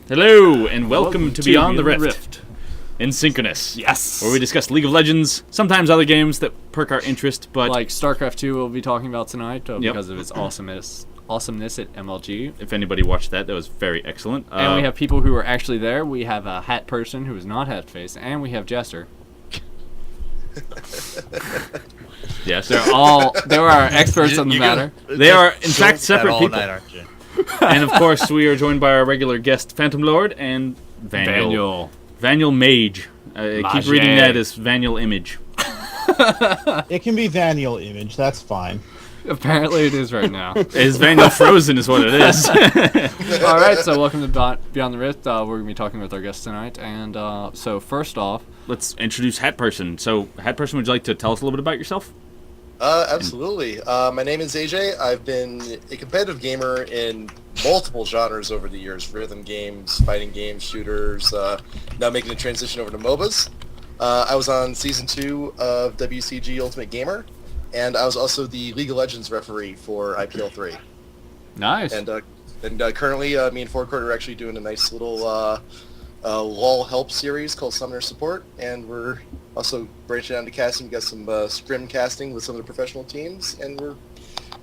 Hello, and welcome to Beyond the Rift. In Synchronous. Yes. Where we discuss League of Legends, sometimes other games that perk our interest, but... Like StarCraft 2 we'll be talking about tonight because of its awesomeness at MLG. If anybody watched that, that was very excellent. And we have people who are actually there. We have a Hatperson who is not Hatface, and we have Jester. Yes. They are our experts on the matter. They are, in fact, separate people. Night, aren't you? And of course, we are joined by our regular guest, Phantom Lord, and Vaniel. Vaniel Mage. Keep reading that as Vaniel Image. It can be Vaniel Image, that's fine. Apparently it is right now. Is Vaniel Frozen is what it is. Alright, so welcome to Beyond the Rift. We're going to be talking with our guests tonight. And so first off... Let's introduce Hatperson. So, Hatperson, would you like to tell us a little bit about yourself? Absolutely. My name is AJ. I've been a competitive gamer in multiple genres over the years. Rhythm games, fighting games, shooters, now making a transition over to MOBAs. I was on Season 2 of WCG Ultimate Gamer, and I was also the League of Legends referee for IPL3. Nice. And currently, me and Forecourt are actually doing a nice little LOL help series called Summoner Support, and we're also branching out into casting. We got some scrim casting with some of the professional teams, and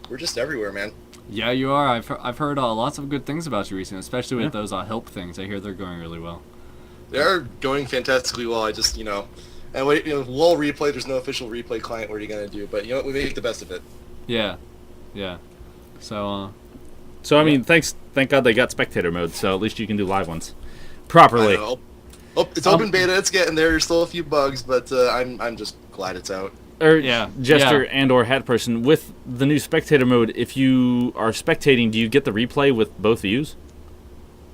we're just everywhere, man. Yeah, you are. I've heard lots of good things about you recently, especially with those help things. I hear they're going really well. They're going fantastically well. I just, and LOL replay. There's no official replay client. What are you gonna do? But you know what? We make the best of it. Yeah. So I mean, thank God they got spectator mode, so at least you can do live ones properly. It's open beta. It's getting there. There's still a few bugs, but I'm just glad it's out. Jester and or Hatperson, with the new spectator mode, if you are spectating, do you get the replay with both views?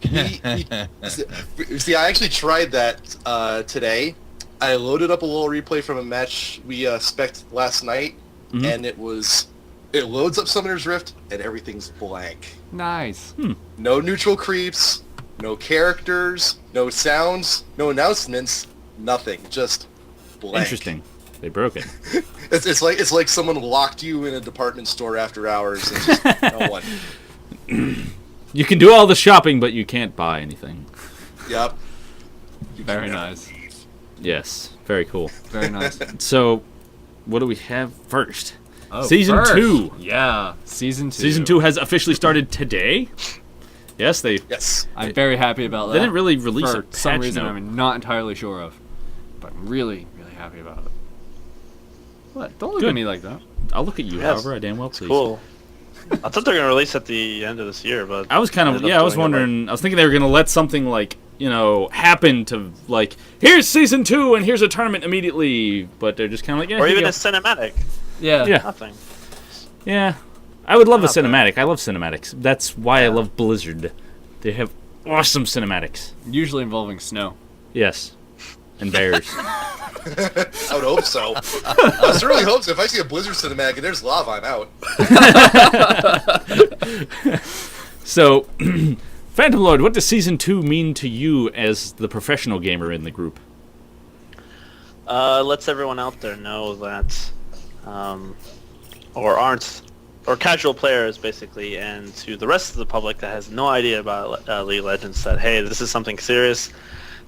See, I actually tried that today. I loaded up a little replay from a match we spec'd last night, and it loads up Summoner's Rift, and everything's blank. Nice. No neutral creeps, no characters, no sounds, no announcements, nothing. Just blank. Interesting. They broke it. It's like someone locked you in a department store after hours and just no one. You can do all the shopping, but you can't buy anything. Yep. Very nice. Yes. Very cool. Very nice. So, what do we have first? Oh, Season 2. Yeah, Season 2. Season 2 has officially started today. Yes, Yes. I'm very happy about that. They didn't really release for a patch some reason note. I'm not entirely sure of, but I'm really, really happy about it. What? Don't look at me like that. I'll look at you, however I damn well please. Cool. I thought they were going to release at the end of this year, but... I was I was wondering, I was thinking they were going to let something like, happen to, like, here's Season 2 and here's a tournament immediately, but they're just kind of like, or even a cinematic. Yeah. Nothing. Yeah. I would love a cinematic. I love cinematics. That's why I love Blizzard. They have awesome cinematics. Usually involving snow. Yes. And bears. I would hope so. I certainly hope so. If I see a Blizzard cinematic and there's lava, I'm out. So, Phantom Lord, what does Season 2 mean to you as the professional gamer in the group? Lets everyone out there know that, or casual players, basically, and to the rest of the public that has no idea about League of Legends, that, hey, this is something serious.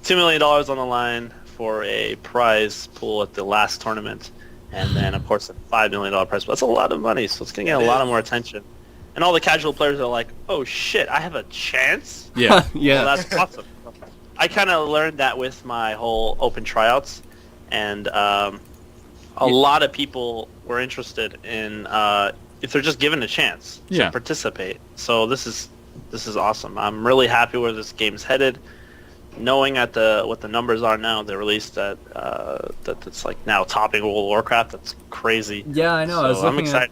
$2 million on the line for a prize pool at the last tournament, and then of course a $5 million prize pool. That's a lot of money, so it's gonna get a lot of more attention. And all the casual players are like, "Oh shit, I have a chance!" Yeah, yeah. Well, that's awesome. I kind of learned that with my whole open tryouts, and a lot of people were interested in if they're just given a chance to participate. So this is awesome. I'm really happy where this game's headed. Knowing what the numbers are now, they released that it's like now topping World of Warcraft. That's crazy. Yeah, I know. So I'm excited.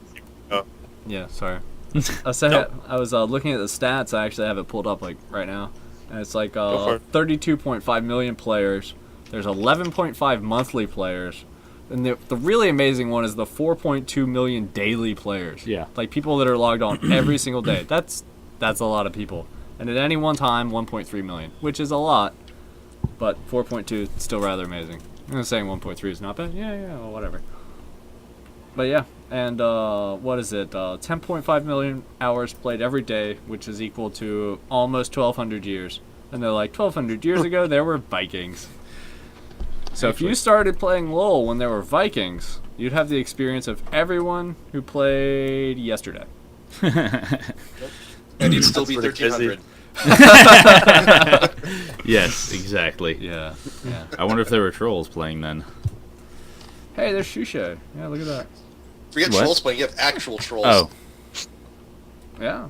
Yeah, sorry. I was looking at the stats. I actually have it pulled up like right now, and it's like 32.5 million players. There's 11.5 monthly players, and the really amazing one is the 4.2 million daily players. Yeah, like people that are logged on every single day. That's a lot of people. And at any one time, 1.3 million, which is a lot, but 4.2 is still rather amazing. I'm not saying 1.3 is not bad. Yeah, well, whatever. But yeah, and what is it? 10.5 million hours played every day, which is equal to almost 1,200 years And they're like, 1,200 years ago, there were Vikings. So if you started playing LoL when there were Vikings, you'd have the experience of everyone who played yesterday. And you'd still be That's pretty 1,300. Yes, exactly. Yeah. I wonder if there were trolls playing then. Hey, there's Shusha. Yeah, look at that. Forget What? trolls playing, you have actual trolls. Oh, Yeah.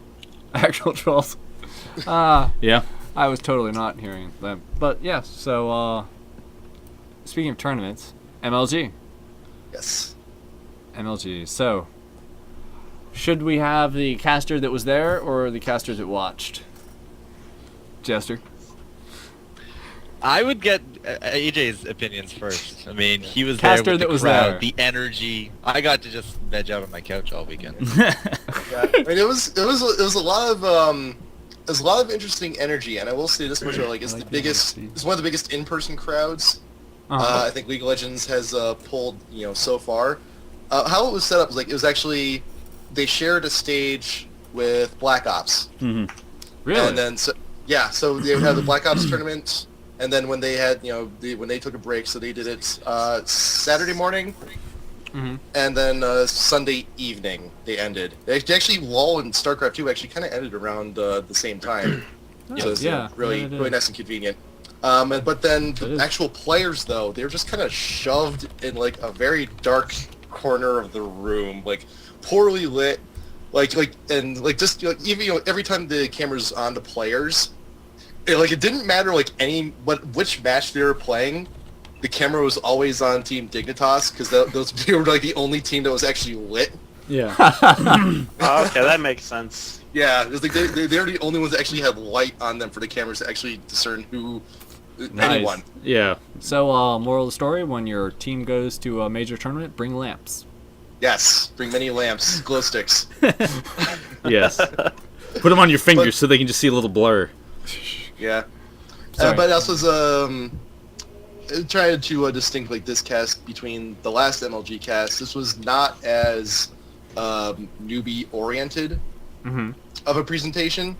Actual trolls. Ah. yeah. I was totally not hearing them. But yeah, so speaking of tournaments, MLG. Yes. MLG. So, should we have the caster that was there or the casters that watched? Jester? I would get AJ's opinions first. I mean, he was Caster there with that the was crowd, there. the energy. I got to just veg out on my couch all weekend. Yeah. I mean, it was a lot of interesting energy, and I will say this much: like, it's like the the biggest, energy. it's one of the biggest in-person crowds. Uh-huh. I think League of Legends has pulled, so far. How it was set up was it was actually they shared a stage with Black Ops, Hmm. Really? and then so they would have the Black Ops tournament, and then when they had when they took a break, so they did it Saturday morning. Mhm. And then Sunday evening they ended. Actually, LoL and StarCraft 2 actually kind of ended around the same time. So it's yeah. really Yeah, it really is. nice and convenient. But then It the is. actual players though, they were just kind of shoved in like a very dark corner of the room, like poorly lit, even every time the camera's on the players, it didn't matter which match they were playing. The camera was always on Team Dignitas because they were like the only team that was actually lit. Yeah. Oh, okay, that makes sense. Yeah, it was like they're the only ones that actually had light on them for the cameras to actually discern anyone. Yeah. So, moral of the story, when your team goes to a major tournament, bring lamps. Yes, bring many lamps, glow sticks. Yes. Put them on your fingers so they can just see a little blur. Yeah, Sorry. but also trying to distinct this cast between the last MLG cast. This was not as newbie oriented Mm-hmm. of a presentation,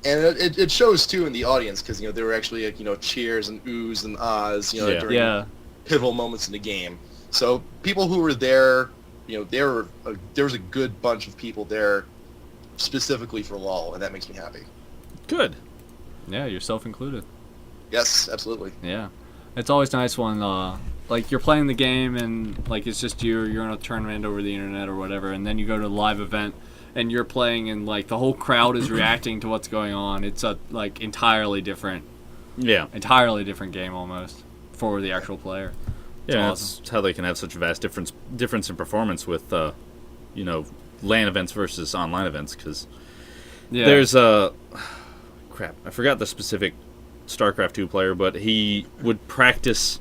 and it shows too in the audience because there were actually cheers and oohs and ahs during Yeah. pivotal moments in the game. So people who were there, there was a good bunch of people there specifically for LoL, and that makes me happy. Good. Yeah, yourself included. Yes, absolutely. Yeah. It's always nice when, you're playing the game and, it's just you're in a tournament over the internet or whatever, and then you go to a live event and you're playing and, the whole crowd is reacting to what's going on. It's a, entirely different game almost for the actual player. Yeah, awesome. that's how they can have such a vast difference in performance with, LAN events versus online events, because Yeah. there's crap, I forgot the specific StarCraft 2 player, but he would practice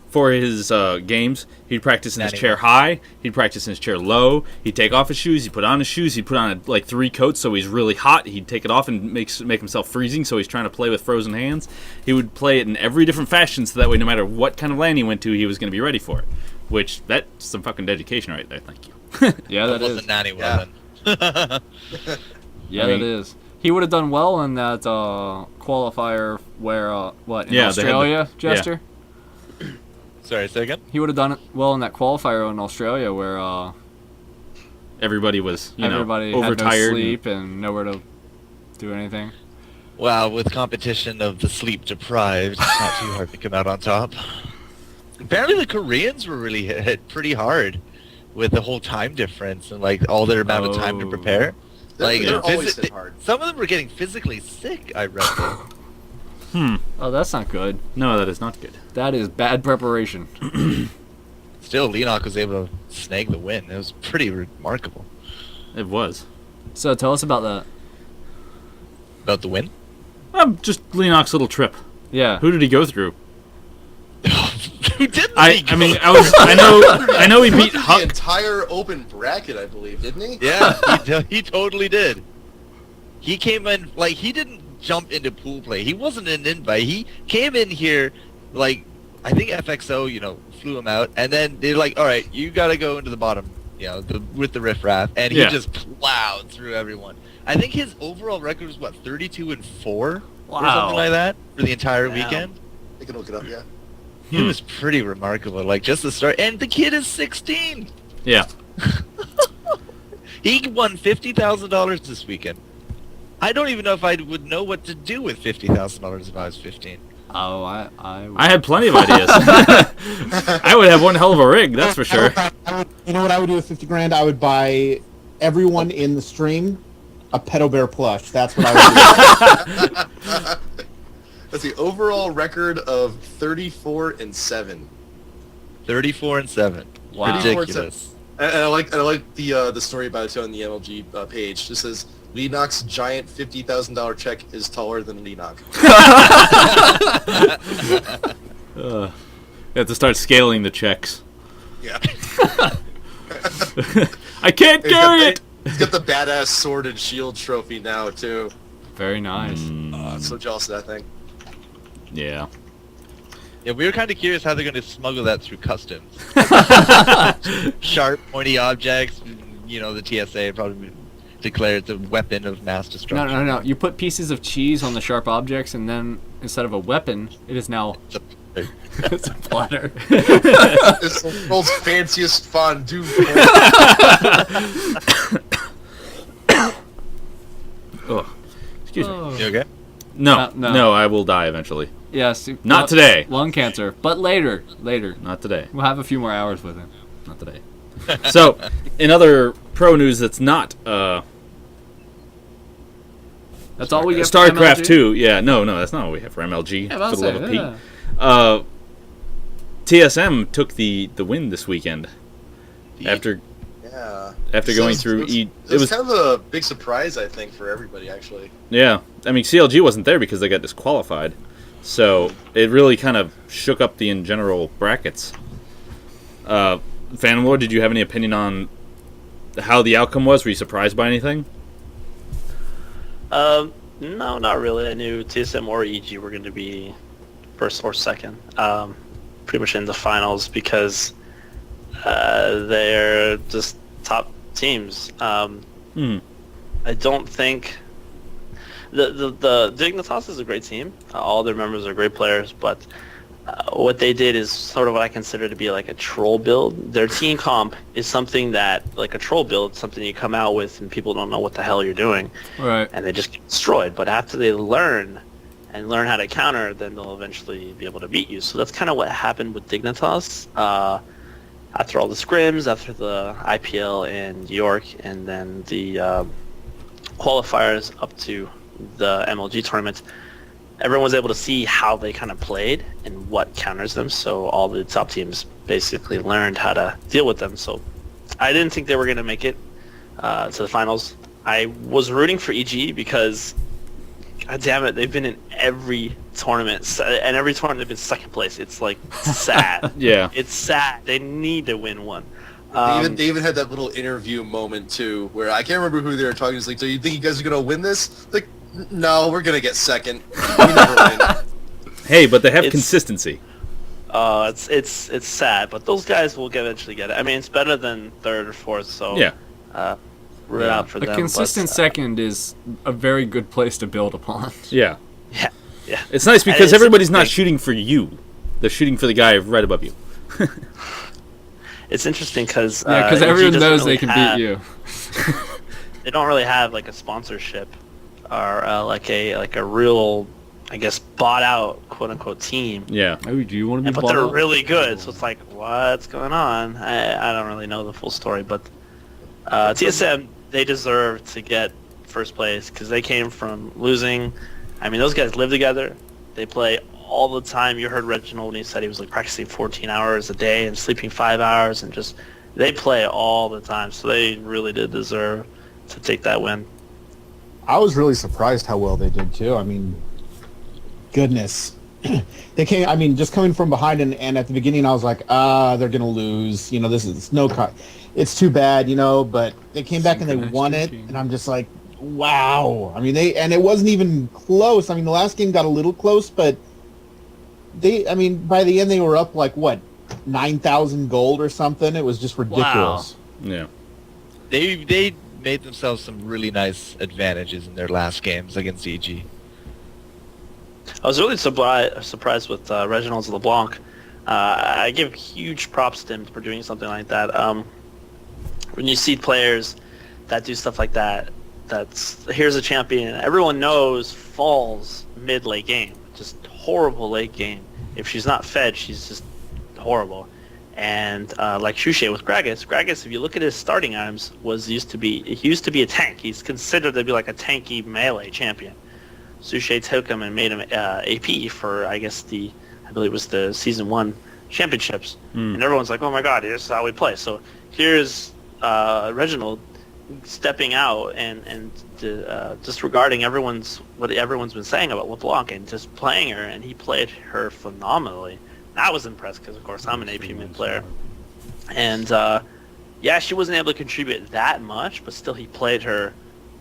for his games. He'd practice in his chair high, he'd practice in his chair low, he'd take off his shoes, he'd put on his shoes, he'd put on 3 coats so he's really hot, he'd take it off and make himself freezing so he's trying to play with frozen hands. He would play it in every different fashion so that way no matter what kind of LAN he went to, he was going to be ready for it. Which, that's some fucking dedication right there, thank you. Yeah, That that is. wasn't nanny Yeah. woman. Yeah, I mean- that is. He would have done well in that qualifier where, in Yeah, they had Australia, the- Jester? Sorry, say again? He would have done well in that qualifier in Australia where Everybody was, everybody had no overtired. sleep and nowhere to do anything. Wow, with competition of the sleep deprived, it's not too hard to come out on top. Apparently the Koreans were really hit pretty hard with the whole time difference and all their amount of time to Oh. prepare. They're always hit hard. Some of them were getting physically sick, I read. Oh, that's not good. No, that is not good. That is bad preparation. Still, Leonok was able to snag the win. It was pretty remarkable. It was. So tell us about that. About the win? Just Leonok's little trip. Yeah. Who did he go through? Who didn't I he mean, go? I know he He beat went through the Huck. entire open bracket, I believe, didn't he? Yeah, he totally did. He came in, he didn't jump into pool play. He wasn't an invite. He came in here, I think FXO, flew him out, and then they're like, all right, you got to go into the bottom, with the riffraff, and he Yeah. just plowed through everyone. I think his overall record was, 32-4? or something like that for the entire Wow. weekend. You can look it up, yeah. It was pretty remarkable. Like, just the start. And the kid is 16. Yeah. He won $50,000 this weekend. I don't even know if I would know what to do with $50,000 if I was 15. Oh, I had plenty of ideas. I would have one hell of a rig, that's for sure. You know what I would do with 50 grand? I would buy everyone in the stream a Pedo Bear plush. That's what I would do. That's the overall record of 34-7. 34-7. Wow. Ridiculous. And I like the story about it too on the MLG page. It says Lenok's giant $50,000 check is taller than Lenok. You have to start scaling the checks. Yeah. I can't carry it! He's got the badass sword and shield trophy now too. Very nice. I'm so jealous of that thing. Yeah. Yeah, we were kind of curious how they're going to smuggle that through customs. Sharp, pointy objects. You know, the TSA probably declare it's a weapon of mass destruction. No. You put pieces of cheese on the sharp objects, and then instead of a weapon, it is now it's a platter. It's the world's fanciest fondue. Ugh. Excuse me. You okay? No, No. no, I will die eventually. Yes. Not today. Lung cancer, but later. Not today. We'll have a few more hours with him. Not today. So, in other pro news that's not That's all we get. for StarCraft MLG? 2, yeah, no, that's not what we have for MLG, Yeah, for the love of Pete. yeah. TSM took the win this weekend after Yeah. going through It was kind of a big surprise, I think, for everybody, actually. Yeah, I mean CLG wasn't there because they got disqualified, so it really kind of shook up the in general brackets. Phantom Lord, did you have any opinion on how the outcome was? Were you surprised by anything? No, not really. I knew TSM or EG were going to be first or second, pretty much in the finals because they're just top teams. I don't think the Dignitas is a great team. All their members are great players, but what they did is sort of what I consider to be like a troll build. Their team comp is something that, like a troll build, something you come out with and people don't know what the hell you're doing. Right. And they just get destroyed. But after they learn how to counter, then they'll eventually be able to beat you. So that's kind of what happened with Dignitas. After all the scrims, after the IPL in New York, and then the qualifiers up to the MLG tournament, everyone was able to see how they kind of played and what counters them. So all the top teams basically learned how to deal with them. So I didn't think they were going to make it to the finals. I was rooting for EG because, god damn it, they've been in every tournament, and every tournament they've been second place. It's like sad. Yeah. It's sad. They need to win one. They even had that little interview moment too, where I can't remember who they were talking to. It's like, so you think you guys are gonna win this? Like, no, we're gonna get second. We never win. Hey, but they have It's- consistency. It's sad, but those guys will eventually get it. I mean, it's better than third or fourth, so Yeah. root out for A them. consistent but, second is a very good place to build upon. Yeah. yeah. It's nice because it's everybody's not interesting. shooting for you. They're shooting for the guy right above you. It's interesting because Yeah, because everyone knows they can beat you. They don't really have like a sponsorship or like a real, I guess, bought out quote unquote team. Yeah. Oh, do you want to be But they're bought out? really good, so it's like, what's going on? I don't really know the full story, but TSM, they deserve to get first place because they came from losing. I mean, those guys live together. They play all the time. You heard Reginald when he said he was like practicing 14 hours a day and sleeping 5 hours, and just they play all the time. So they really did deserve to take that win. I was really surprised how well they did too. I mean, goodness, they came. I mean, just coming from behind, and at the beginning, I was like, they're gonna lose. You know, this is it's too bad. You know, but they came back and they won it, and I'm just like, wow. I mean, it wasn't even close. I mean, the last game got a little close, but I mean, by the end, they were up like what, 9,000 gold or something. It was just ridiculous. Yeah. They made themselves some really nice advantages in their last games against EG. I was really surprised with Reginald's LeBlanc. I give huge props to him for doing something like that. When you see players that do stuff like that, here's a champion everyone knows falls mid-late game, just horrible late game. If she's not fed, she's just horrible. And like Shushay with Gragas, if you look at his starting items, he used to be a tank. He's considered to be like a tanky melee champion. Shushay took him and made him AP for, I believe it was the Season 1 championships. And everyone's like, oh my god, here's how we play. So here's Reginald stepping out and disregarding what everyone's been saying about LeBlanc and just playing her, and he played her phenomenally. I was impressed because, of course, I'm an AP mid player. And, she wasn't able to contribute that much, but still he played her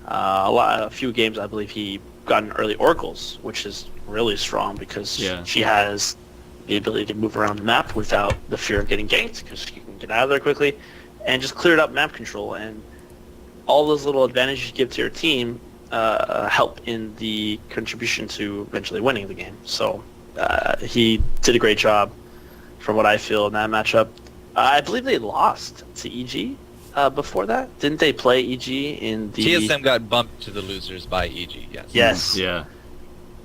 a few games. I believe he got an early Oracles, which is really strong because she has the ability to move around the map without the fear of getting ganked because she can get out of there quickly, and just cleared up map control. And all those little advantages you give to your team help in the contribution to eventually winning the game. So he did a great job from what I feel in that matchup. I believe they lost to EG before that. Didn't they play EG in the... TSM got bumped to the losers by EG, yes. Yes. Yeah.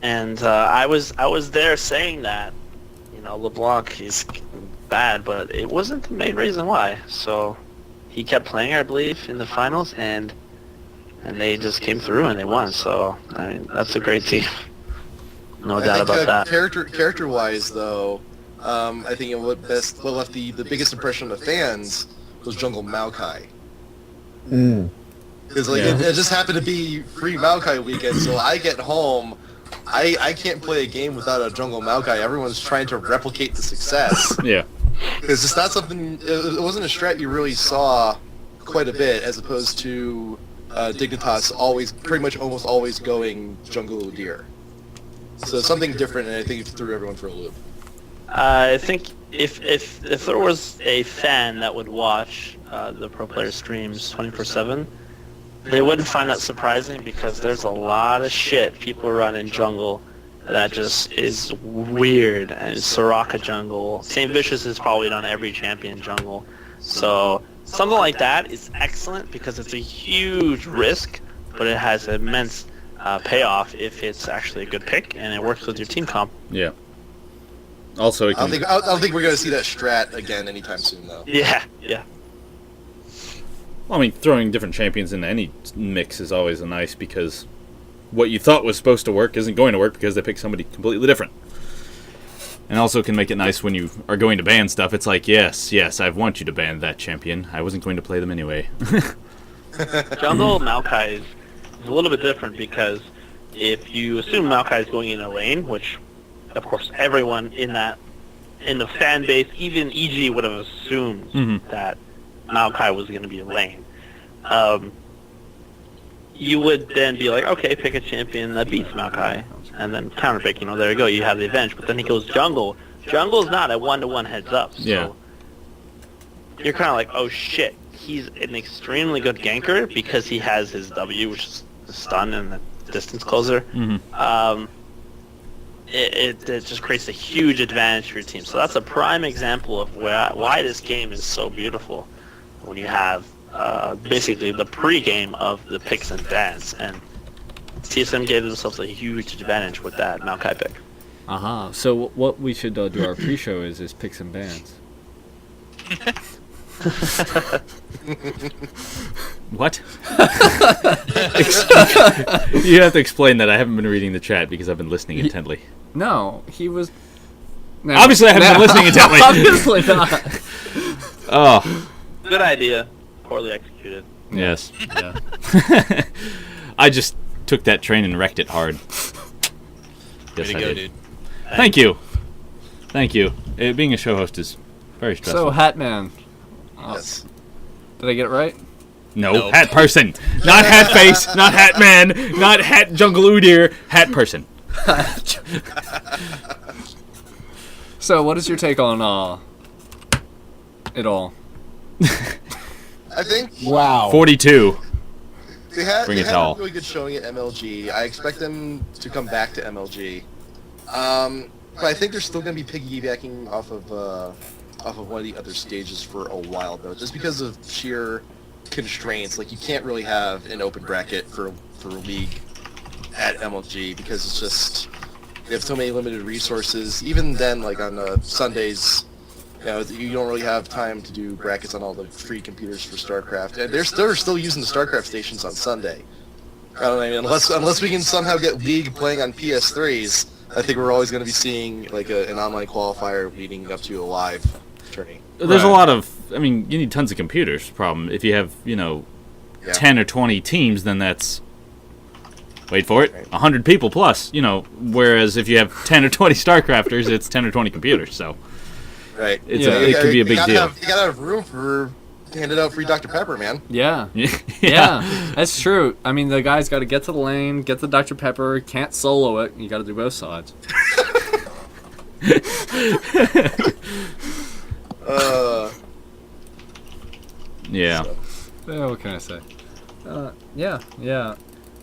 And I was there saying that, LeBlanc is bad, but it wasn't the main reason why. So he kept playing, I believe, in the finals, and they just came through and they won. So, I mean, that's a great team. No doubt about that. Character-wise, though, I think what left the biggest impression on the fans was Jungle Maokai. Because it just happened to be free Maokai weekend, so I get home, I can't play a game without a Jungle Maokai. Everyone's trying to replicate the success. Yeah. It's just not something. It wasn't a strat you really saw quite a bit, as opposed to Dignitas pretty much almost always going Jungle Udyr. So something different, and I think it threw everyone for a loop. I think if there was a fan that would watch the pro player streams 24/7, they wouldn't find that surprising because there's a lot of shit people run in jungle that just is weird. And Soraka jungle, Saint Vicious is probably done every champion jungle. So something like that is excellent because it's a huge risk, but it has immense payoff if it's actually a good pick and it works with your team comp. Yeah. Also, I don't think we're going to see that strat again anytime soon, though. Yeah. Well, I mean, throwing different champions into any mix is always nice because what you thought was supposed to work isn't going to work because they pick somebody completely different. And also can make it nice when you are going to ban stuff. It's like, yes, I want you to ban that champion. I wasn't going to play them anyway. Jungle Maokai is a little bit different because if you assume Maokai is going in a lane, which, of course, everyone in the fan base, even EG would have assumed that Maokai was going to be a lane. You would then be like, okay, pick a champion that beats Maokai, and then counterpick. There you go, you have the advantage. But then he goes jungle. Jungle's not a 1-to-1 heads up. So you're kind of like, oh shit, he's an extremely good ganker because he has his W, which is the stun and the distance closer. It just creates a huge advantage for your team. So that's a prime example of why this game is so beautiful. When you have basically the pre-game of the picks and bans, and TSM gave themselves a huge advantage with that Maokai pick. So what we should do our pre-show is picks and bans. What? You have to explain that. I haven't been reading the chat because I've been listening intently. No, he was... No. Obviously I haven't been listening intently. Obviously not. Oh. Good idea. Poorly executed. Yes. Yeah. I just took that train and wrecked it hard. Yes, I did. Dude. Thank you. Being a show host is very stressful. So, Hatman. Yes. Did I get it right? No, Hatperson. Not Hatface, not Hatman, not Hat Jungle Udyr, Hatperson. So, what is your take on it all? I think... Wow. 42. They had Bring it a all. really good showing at MLG. I expect them to come back to MLG. But I think they're still going to be piggybacking off of one of the other stages for a while, though, just because of sheer constraints. Like, you can't really have an open bracket for a league at MLG because it's just they have so many limited resources. Even then, like on Sundays, you don't really have time to do brackets on all the free computers for StarCraft, and they're still using the StarCraft stations on Sunday. I don't know, I mean, unless we can somehow get League playing on PS3s, I think we're always going to be seeing like an online qualifier leading up to a live tourney. There's a lot of, I mean, you need tons of computers. Problem if you have 10 or 20 teams, then that's wait for it, 100 people plus. Whereas if you have 10 or 20 StarCrafters, it's 10 or 20 computers. So right, it could be a big deal. You gotta have room for handed out free Dr. Pepper, man. Yeah. Yeah, that's true. I mean, the guy's got to get to the lane, get the Dr. Pepper, can't solo it. You got to do both sides. Yeah. So, what can I say? Yeah.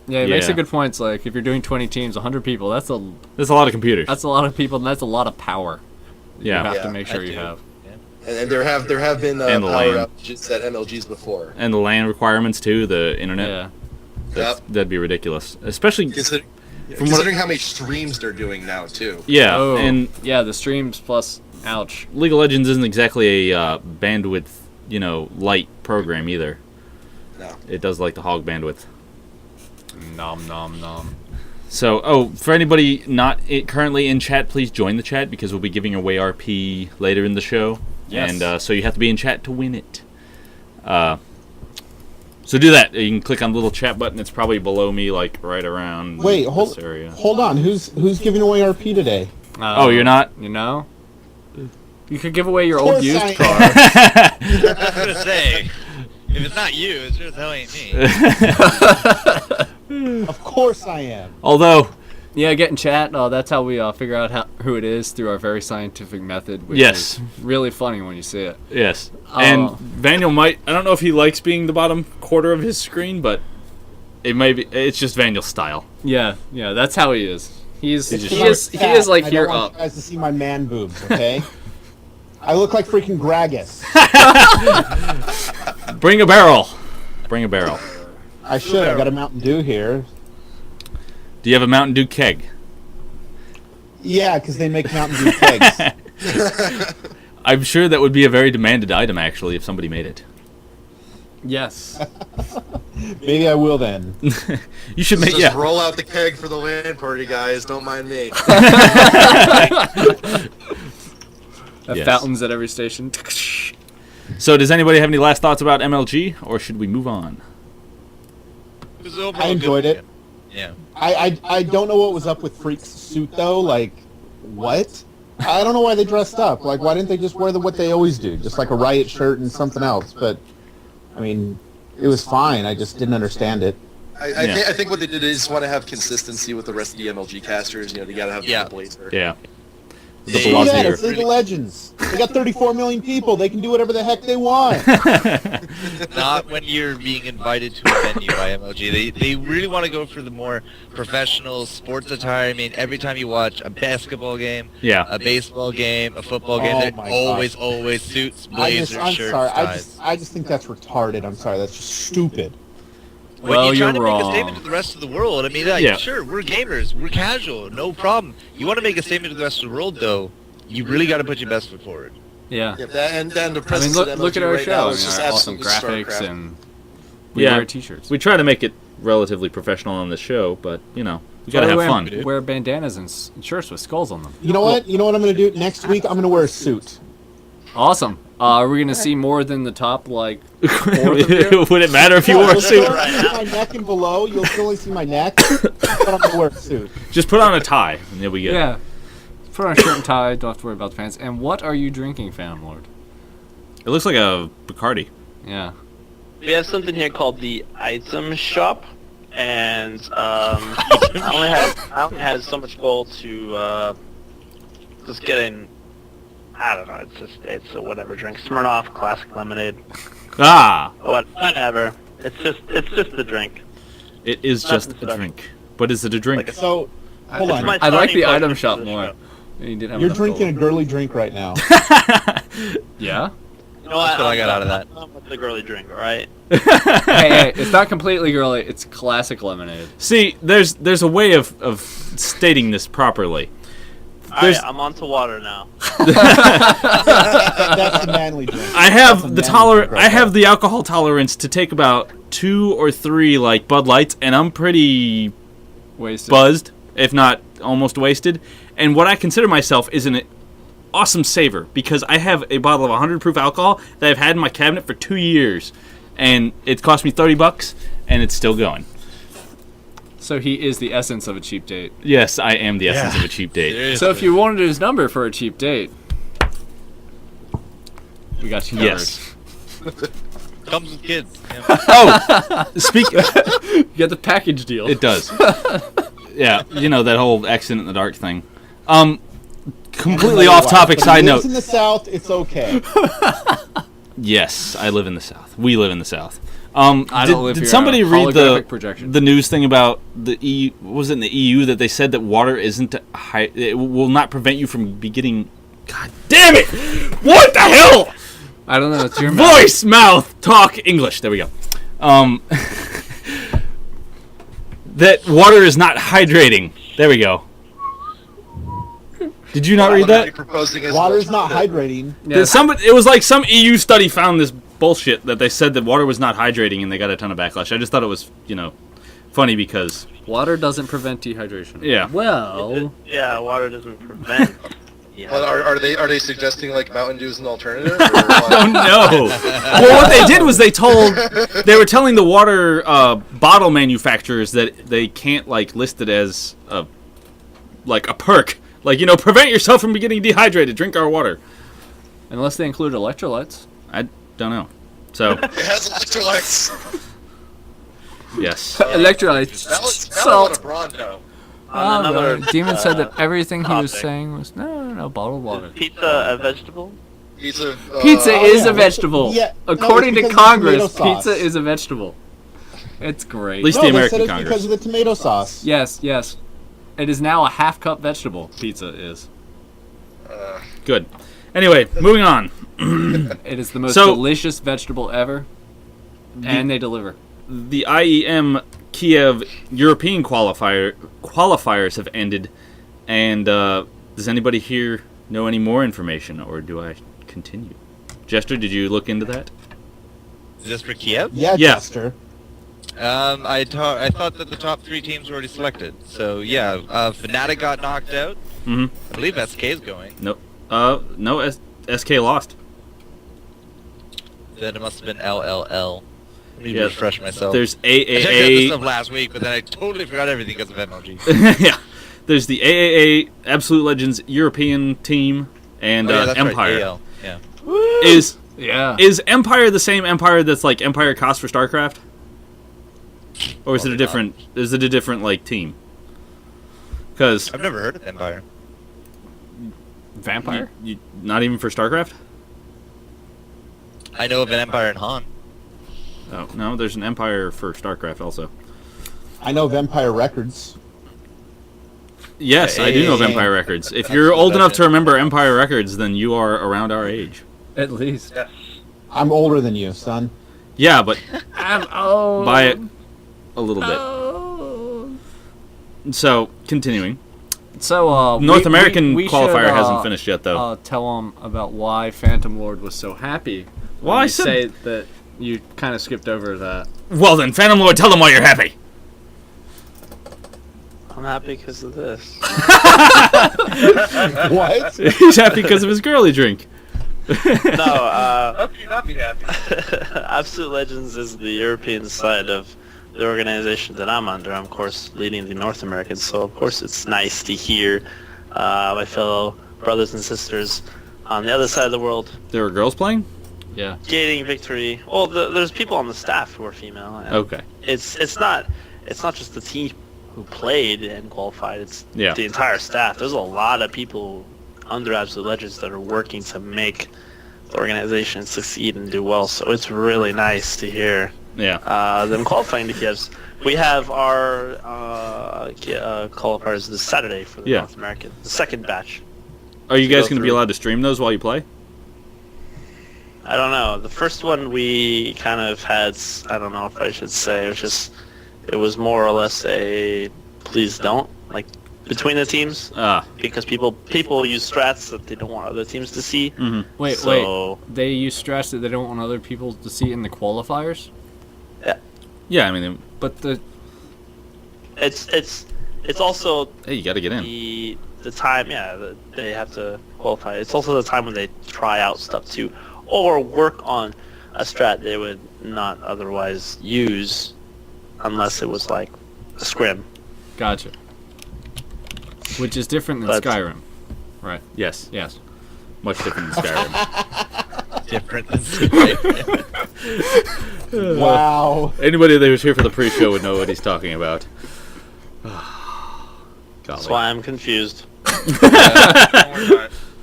It makes a good point. It's like if you're doing 20 teams, 100 people. That's a lot of computers. That's a lot of people, and that's a lot of power. Yeah. You have to make sure you have. And there have been power outages at MLGs before. And the LAN requirements too, the internet. Yeah. That'd be ridiculous, especially considering how many streams they're doing now too. Yeah, and the streams plus, ouch. League of Legends isn't exactly a bandwidth, light program either. No. It does like the hog bandwidth. Nom nom nom. So, for anybody not currently in chat, please join the chat because we'll be giving away RP later in the show. Yes. And so you have to be in chat to win it. So do that. You can click on the little chat button. It's probably below me, like right around this area. Hold on. Who's giving away RP today? Oh, you're not? You could give away your old used car. I was gonna say, if it's not you, it sure as hell ain't me. Of course I am. Although, get in chat. That's how we figure out who it is through our very scientific method, which yes, is really funny when you see it. Yes. And Vaniel might, I don't know if he likes being the bottom quarter of his screen, but it's just Vaniel's style. Yeah, that's how he is. He is like here up. I don't want you guys to see my man boobs, okay? I look like freaking Gragas. Bring a barrel. I should. I got a Mountain Dew here. Do you have a Mountain Dew keg? Yeah, because they make Mountain Dew kegs. I'm sure that would be a very demanded item, actually, if somebody made it. Yes. Maybe I will then. You should just roll out the keg for the LAN party, guys. Don't mind me. Fountains at every station. So, does anybody have any last thoughts about MLG, or should we move on? I enjoyed it. Yeah. I don't know what was up with Freak's suit though. Like, what? I don't know why they dressed up. Like, why didn't they just wear what they always do, just like a Riot shirt and something else? But I mean, it was fine. I just didn't understand it. I think what they did is want to have consistency with the rest of the MLG casters. They got to have the blazer. Yeah. It's League of Legends. They got 34 million people. They can do whatever the heck they want. Not when you're being invited to a venue by MLG. They really want to go for the more professional sports attire. I mean, every time you watch a basketball game, a baseball game, a football game, they're always suits, blazers, shirts, ties. I just think that's retarded. I'm sorry. That's just stupid. When you're trying to make a statement to the rest of the world, I mean, sure, we're gamers, we're casual, no problem. You want to make a statement to the rest of the world, though, you really got to put your best foot forward. Yeah. And then the presence of MLG look at our right show. now is just Our awesome absolute graphics StarCraft. and we wear t-shirts. We try to make it relatively professional on the show, but we got to have fun. Wear bandanas and shirts with skulls on them. You know what? You know what I'm going to do next week? I'm going to wear a suit. Awesome. Are we going to see more than the top, like, fourth of you? Would it matter if you wore a suit? You'll see my neck and below. You'll only see my neck, but I'm going to wear a suit. Just put on a tie, and you'll be good. Yeah. Put on a shirt and tie. Don't have to worry about the pants. And what are you drinking, Phantom Lord? It looks like a Bacardi. Yeah. We have something here called the item shop, and I only had so much gold to just get in. I don't know. It's a whatever drink. Smirnoff Classic Lemonade. Whatever. It's just the drink. It is just a drink. But is it a drink? So, Hold on. my I like the starting item question shop for the more. show. You didn't have You're enough drinking a gold. girly drink right now. Yeah? You know what? That's what I got out of I'm done with the girly drink, all right? Hey, it's not completely girly. It's classic lemonade. See, there's a way of stating this properly. All There's- right, I'm on to water now. That's the manly drink. I That's have a the manly drink right I have there. the alcohol tolerance to take about 2 or 3 like Bud Lights, and I'm pretty Wasted. buzzed, if not almost wasted. And what I consider myself is an awesome saver, because I have a bottle of 100 proof alcohol that I've had in my cabinet for 2 years, and it cost me $30, and it's still going. So he is the essence of a cheap date. Yes, I am the essence of a cheap date. Seriously. So if you wanted his number for a cheap date, we got you covered. Yes. Comes with kids. Yeah. Oh, speak. You get the package deal. It does. Yeah, you know that whole accident in the dark thing. Completely off topic. But he Side lives note. in the South, it's okay. Yes, I live in the South. We live in the South. I don't live did here. somebody read Holographic projection. the news thing about the EU? Was it in the EU that they said that water isn't it will not prevent you from getting? God damn it! What the hell? I don't know. It's your mouth. Voice, mouth, talk, English. There we go. That water is not hydrating. There we go. Did you not read that? Water's not hydrating. Yeah. It was like some EU study found this bullshit that they said that water was not hydrating, and they got a ton of backlash. I just thought it was, funny because Water doesn't prevent dehydration. Yeah. Well, Yeah, water doesn't prevent. Yeah. Well, are they suggesting like Mountain Dew is an alternative? Or oh no. Well, what they did was they were telling the water bottle manufacturers that they can't list it as a perk. Prevent yourself from getting dehydrated. Drink our water. unless they include electrolytes. I don't know. So it has electrolytes. yes. Electrolytes. Salt. Bronto. On another, Demon said that everything he was topic. saying was no, bottled water. Is pizza a vegetable? Pizza. Pizza is yeah. a vegetable. Yeah, no, According it's to because of the Congress, tomato sauce. pizza is a vegetable. It's great. At least No, the they American said it's Congress. because of the tomato sauce. Yes. It is now a half-cup vegetable. Pizza is. Good. Anyway, moving on. It is the most So- delicious vegetable ever, and they deliver. The IEM Kiev European qualifiers have ended, and does anybody here know any more information, or do I continue? Jester, did you look into that? Is this for Kiev? Yeah, Yeah. Chester. I thought that the top 3 teams were already selected. So yeah, Fnatic got knocked out. Mm-hmm. I believe SK is going. No. No. SK lost. Then it must have been LLL. Let me Yeah. refresh myself. There's I checked out this AAA. stuff last week, but then I totally forgot everything because of MLG. Yeah. There's the AAA Absolute Legends European team and Oh, yeah, that's Empire. Right, AL. Yeah. Is Empire the same Empire that's like Empire cost for StarCraft? Or is it a different? Is it a different team? Because I've never heard of Empire. Vampire? you not even for StarCraft. I know of an Empire in Han. Oh no, there's an Empire for StarCraft also. I know of Empire Records. Yes, I do know of Hey. Empire Records. If you're old enough to remember Empire Records, then you are around our age. At least. I'm older than you, son. Yeah, but I'm old. by a little bit. Oh. So continuing, So, North American we qualifier should, hasn't finished yet though. Tell them about why Phantom Lord was so happy. Well, When I you said- say that you kind of skipped over that. Well then, Phantom Lord, tell them why you're happy. I'm happy because of this. What? He's happy because of his girly drink. No, Not be happy. Absolute Legends is the European side of the organization that I'm under. I'm, of course, leading the North American, so of course it's nice to hear my fellow brothers and sisters on the other side of the world There were girls playing. Yeah. gaining victory. Well, there's people on the staff who are female. And Okay. It's not just the team who played and qualified. It's Yeah. the entire staff. There's a lot of people under Absolute Legends that are working to make the organization succeed and do well. So it's really nice to hear them qualifying because we have our qualifiers this Saturday for the North American, the second batch. Are you guys going to be allowed to stream those while you play? I don't know. The first one we kind of had, I don't know if I should say, it was more or less a please don't, like, between the teams. Because people use strats that they don't want other teams to see. Mm-hmm. Wait. They use strats that they don't want other people to see in the qualifiers? Yeah. Yeah, I mean... But the... It's also... Hey, you got to get in. The time, they have to qualify. It's also the time when they try out stuff, too. Or work on a strat they would not otherwise use unless it was like a scrim. Gotcha. Which is different than Skyrim, right? Yes. Yes. Much different than Skyrim. Different than Skyrim. Wow. Anybody that was here for the pre-show would know what he's talking about. That's why I'm confused. Don't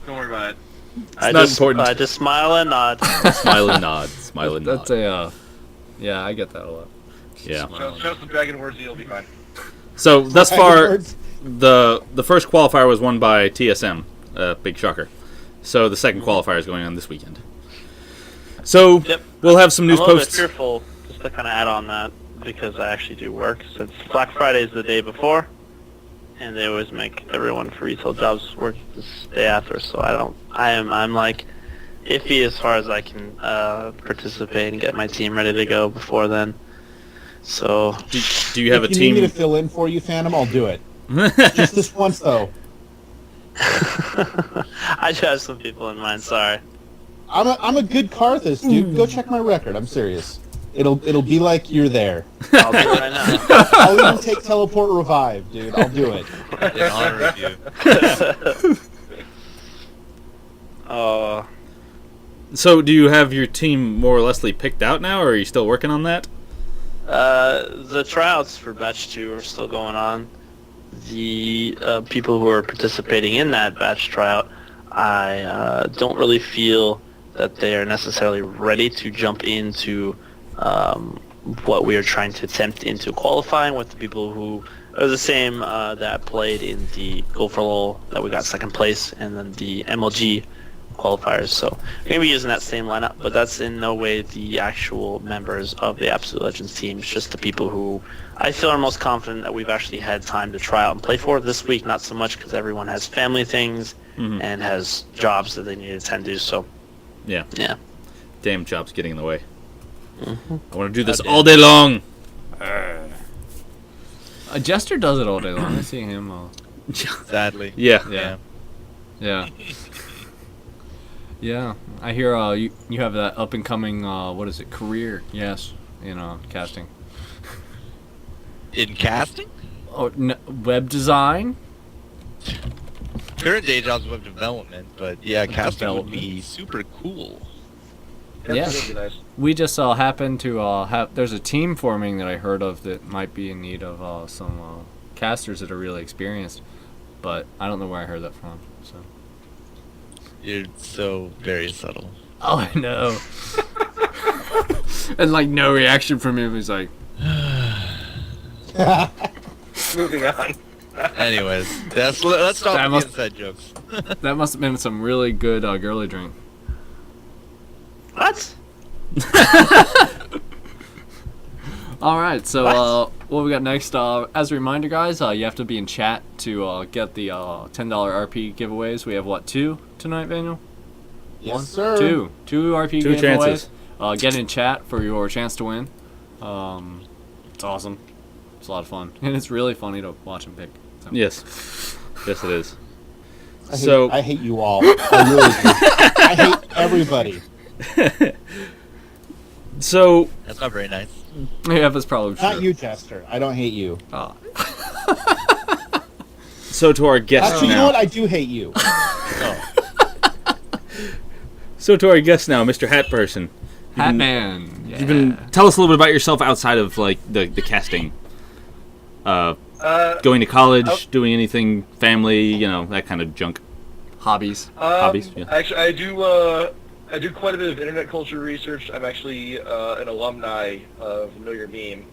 worry about it. It's not important. I just smile and nod. Smile and nod. Smile and nod. That's a, yeah, I get that a lot. Yeah. Show some dragon words and you'll be fine. So, thus far, the first qualifier was won by TSM. Big shocker. So, the second qualifier is going on this weekend. So, we'll have some news I'm a little posts. bit fearful, just to kind of add on that, because I actually do work, since Black Friday is the day before, and they always make everyone for retail jobs work this day after, so I'm like iffy as far as I can participate and get my team ready to go before then. So do you have a team? If you need me to fill in for you, Phantom, I'll do it. Just this once, though. I do have some people in mind. Sorry. I'm a good Karthus, dude. Go check my record. I'm serious. It'll be like you're there. I'll do it right now. I'll even take teleport revive, dude. I'll do it. In honor of you. So, do you have your team more or less picked out now, or are you still working on that? The tryouts for Batch 2 are still going on. The people who are participating in that batch tryout, I don't really feel that they are necessarily ready to jump into what we are trying to attempt into qualifying with the people who are the same that played in the Go for LOL that we got second place, and then the MLG qualifiers. So we're going to be using that same lineup, but that's in no way the actual members of the Absolute Legends team. It's just the people who I feel are most confident that we've actually had time to try out and play for. This week, not so much, because everyone has family things and has jobs that they need to attend to. So yeah. Damn jobs getting in the way. I want to do this all day long. A Jester does it all day long. I see him. Sadly. Yeah. Yeah, I hear you have that up and coming career? Yes, in casting. In casting? Oh, web design. Current day job's web development, but yeah, casting would be super cool. Yeah, That would be nice. we just happened to have. There's a team forming that I heard of that might be in need of some casters that are really experienced, but I don't know where I heard that from. So. You're so very subtle. Oh, I know. And no reaction from him. He's like, Moving on. Anyways, let's stop That the must- inside jokes. that must have been some really good girly drink. what? All right, so what we got next? As a reminder, guys, you have to be in chat to get the $10 RP giveaways. We have two tonight, Daniel? Yes, sir. Two RP Two giveaways. chances. Get in chat for your chance to win. It's awesome. It's a lot of fun, and it's really funny to watch and pick. So. Yes, it is. I hate you all. I really do. I hate everybody. So That's not very nice. Yeah, that's probably true. Not you, Chester. I don't hate you. So to our guest Actually, you know now. what? I do hate you. So to our guest now, Mr. Hatperson. Hatman. You've been tell us a little bit about yourself outside of the casting. Going to college, doing anything, family, that kind of junk. Hobbies. Hobbies, yeah. Actually, I I do quite a bit of internet culture research. I'm actually an alumni of Know Your Meme.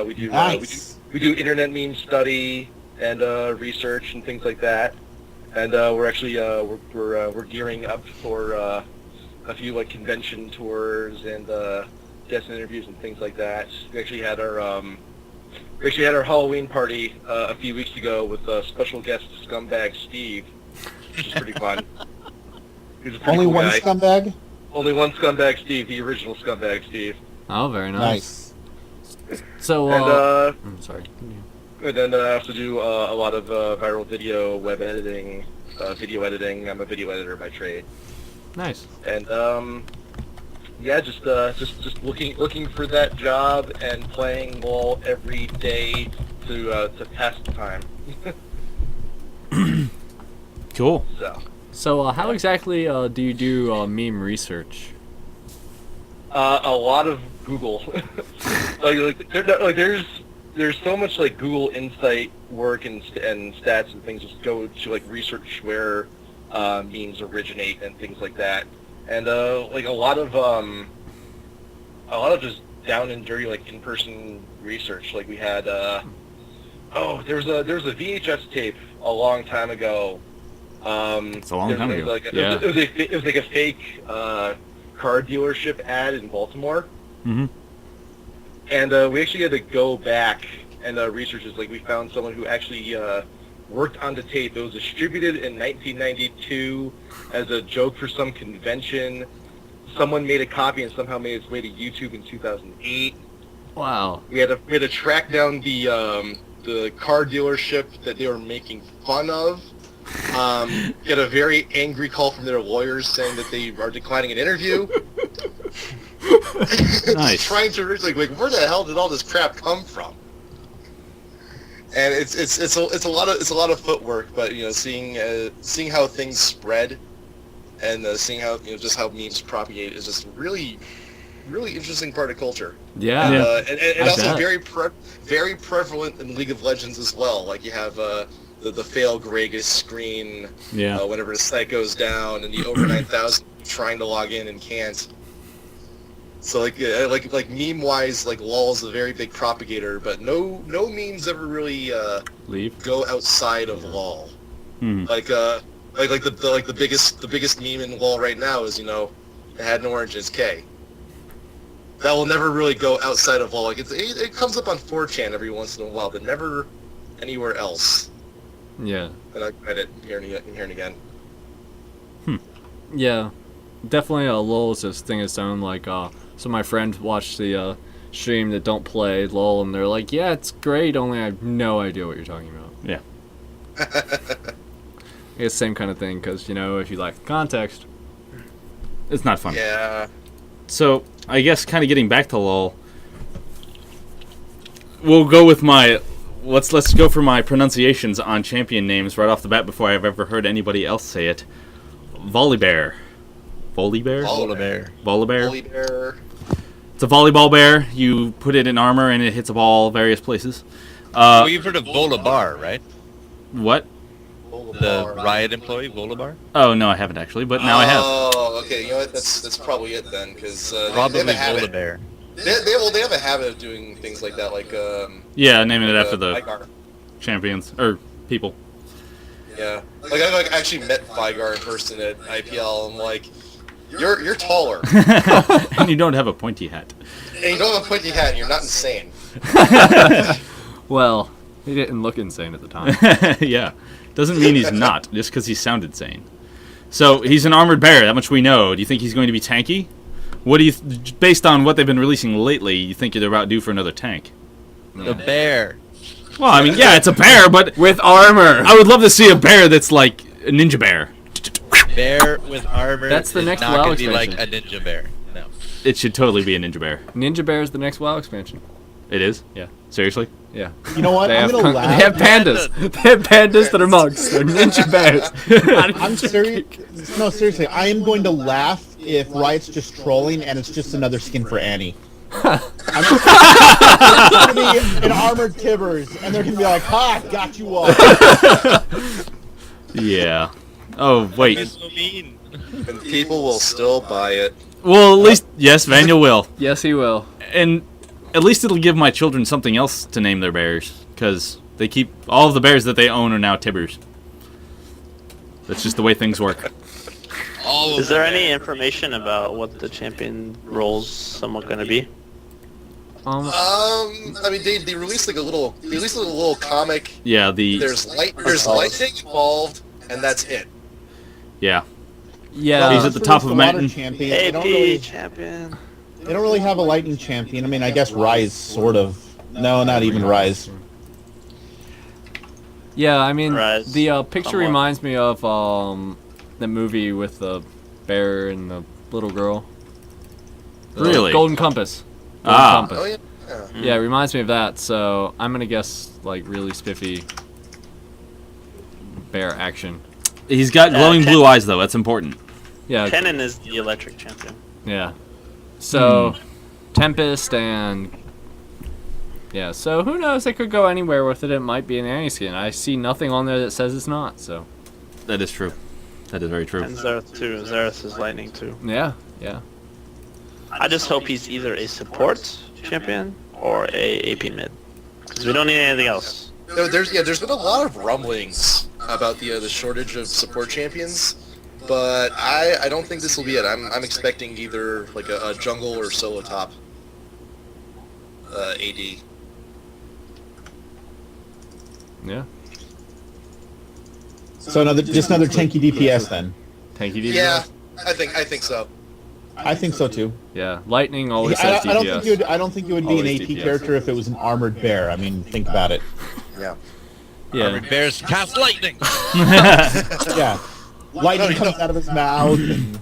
We do Nice. we do internet meme study and research and things like that. And we're actually we're gearing up for a few like convention tours and guest interviews and things like that. We actually had our Halloween party a few weeks ago with special guest Scumbag Steve, which is pretty fun. He's a pretty Only cool one guy. scumbag? Only one Scumbag Steve, the original Scumbag Steve. Oh, very nice. Nice. So, And I'm sorry. and then I also do a lot of viral video, web editing, video editing. I'm a video editor by trade. Nice. And yeah, just looking for that job and playing LOL every day to pass the time. Cool. So How exactly do you do meme research? a lot of Google. There's so much like Google Insight work and stats and things just go to like research where memes originate and things like that. And like a lot of just down and dirty like in-person research. Like we had there was a VHS tape a long time ago. It's a long time ago. It was like a fake car dealership ad in Baltimore. Mm-hmm. And we actually had to go back and research this. Like we found someone who actually worked on the tape. It was distributed in 1992 as a joke for some convention. Someone made a copy and somehow made its way to YouTube in 2008. Wow. We had to track down the car dealership that they were making fun of. Get a very angry call from their lawyers saying that they are declining an interview. Nice. Trying to reach like where the hell did all this crap come from? And it's a lot of footwork, but seeing how things spread and seeing how just how memes propagate is just really interesting part of culture. Yeah. And also bet. very prevalent in League of Legends as well. Like you have the fail Gragas screen whenever the site goes down, and the over 9,000 trying to log in and can't. So like meme wise, like LOL is a very big propagator, but no memes ever really go outside of LOL. Hmm. Like the biggest meme in LOL right now is it had an orange, it's K. That will never really go outside of LOL. Like it comes up on 4chan every once in a while, but never anywhere else. Yeah. And I read it here and again. Yeah. Definitely LOL is this thing of its own. Like, so my friend watched the stream that don't play LOL, and they're like, yeah, it's great, only I have no idea what you're talking about. Yeah. It's the same kind of thing, because, if you lack the context. It's not fun. Yeah. So, I guess kind of getting back to LOL, we'll go with let's go for my pronunciations on champion names right off the bat before I've ever heard anybody else say it. Volibear. Volibear? Volibear. Volibear? Volibear. It's a volleyball bear. You put it in armor and it hits a ball various places. Well, you've heard of Volibar, right? What? The Riot employee, Volibar? Oh, no, I haven't actually, but now I have. Oh, okay. You know what? That's probably it then, because Probably they have a habit. Volibear. They have a habit of doing things like that, like Yeah, naming it after the Vigar. champions, or people. Yeah, like I actually met Vigar in person at IPL. I'm like, you're taller, And you don't have a pointy hat. and you don't have a pointy hat, and you're not insane. Well, he didn't look insane at the time. Yeah. Doesn't mean he's not, just because he sounded sane. So, he's an armored bear, that much we know. Do you think he's going to be tanky? What do you, based on what they've been releasing lately, you think they're about due for another tank? The bear. Well, I mean, yeah, it's a bear, but With armor! I would love to see a bear that's like a ninja bear. Bear with armor. That's the is next not WoW gonna be like a expansion. ninja bear. No. It should totally be a ninja bear. Ninja Bear is the next WoW expansion. It is? Yeah. Seriously? Yeah. You know what? They I'm have, gonna laugh. they have pandas. They have pandas that are monks. They're ninja bears. I'm serious. No, seriously, I am going to laugh if Riot's just trolling and it's just another skin for Annie. I'm going to be an armored Tibbers, and they're going to be like, "Ha, got you all." Yeah. Oh, wait. That's so mean. And people will still buy it. Well, at least yes, Vanya will, Yes, he will. and at least it'll give my children something else to name their bears, because they keep all of the bears that they own are now Tibbers. That's just the way things work. Is there any information about what the champion role's somewhat going to be? I mean, they released like a little comic. Yeah, There's lightning involved, and that's it. yeah. Yeah. He's at the top of a mountain. Champion. They don't AP really, champion. they don't really have a lightning champion. I mean, I guess Rise sort of. No, not even Rise. Yeah, I mean, Rise. the picture Somewhat. reminds me of the movie with the bear and the little girl. The Really? Golden Compass. Golden Ah. Compass. Oh yeah. Yeah, it reminds me of that, so I'm gonna guess, like, really spiffy bear action. He's got glowing blue eyes, though. That's important. Yeah, Kennen is the electric champion. yeah. So, Tempest and... Yeah, so who knows? They could go anywhere with it. It might be an Annie skin. I see nothing on there that says it's not, so... That is true. That is very true. And Zareth too. Zareth is lightning too. Yeah, yeah. I just hope he's either a support champion or a AP mid. Because we don't need anything else. No, there's been a lot of rumblings about the shortage of support champions, but I don't think this will be it. I'm expecting either like a jungle or solo top AD. Yeah. So just another tanky DPS then. Tanky DPS? Yeah, I think so. I think so too. Yeah, Lightning always I says DPS. don't think it would be an Always AP DPS. character if it was an armored bear. I mean, think about it. Yeah. Yeah. Armored bears cast lightning. Yeah, lightning comes out of his mouth, and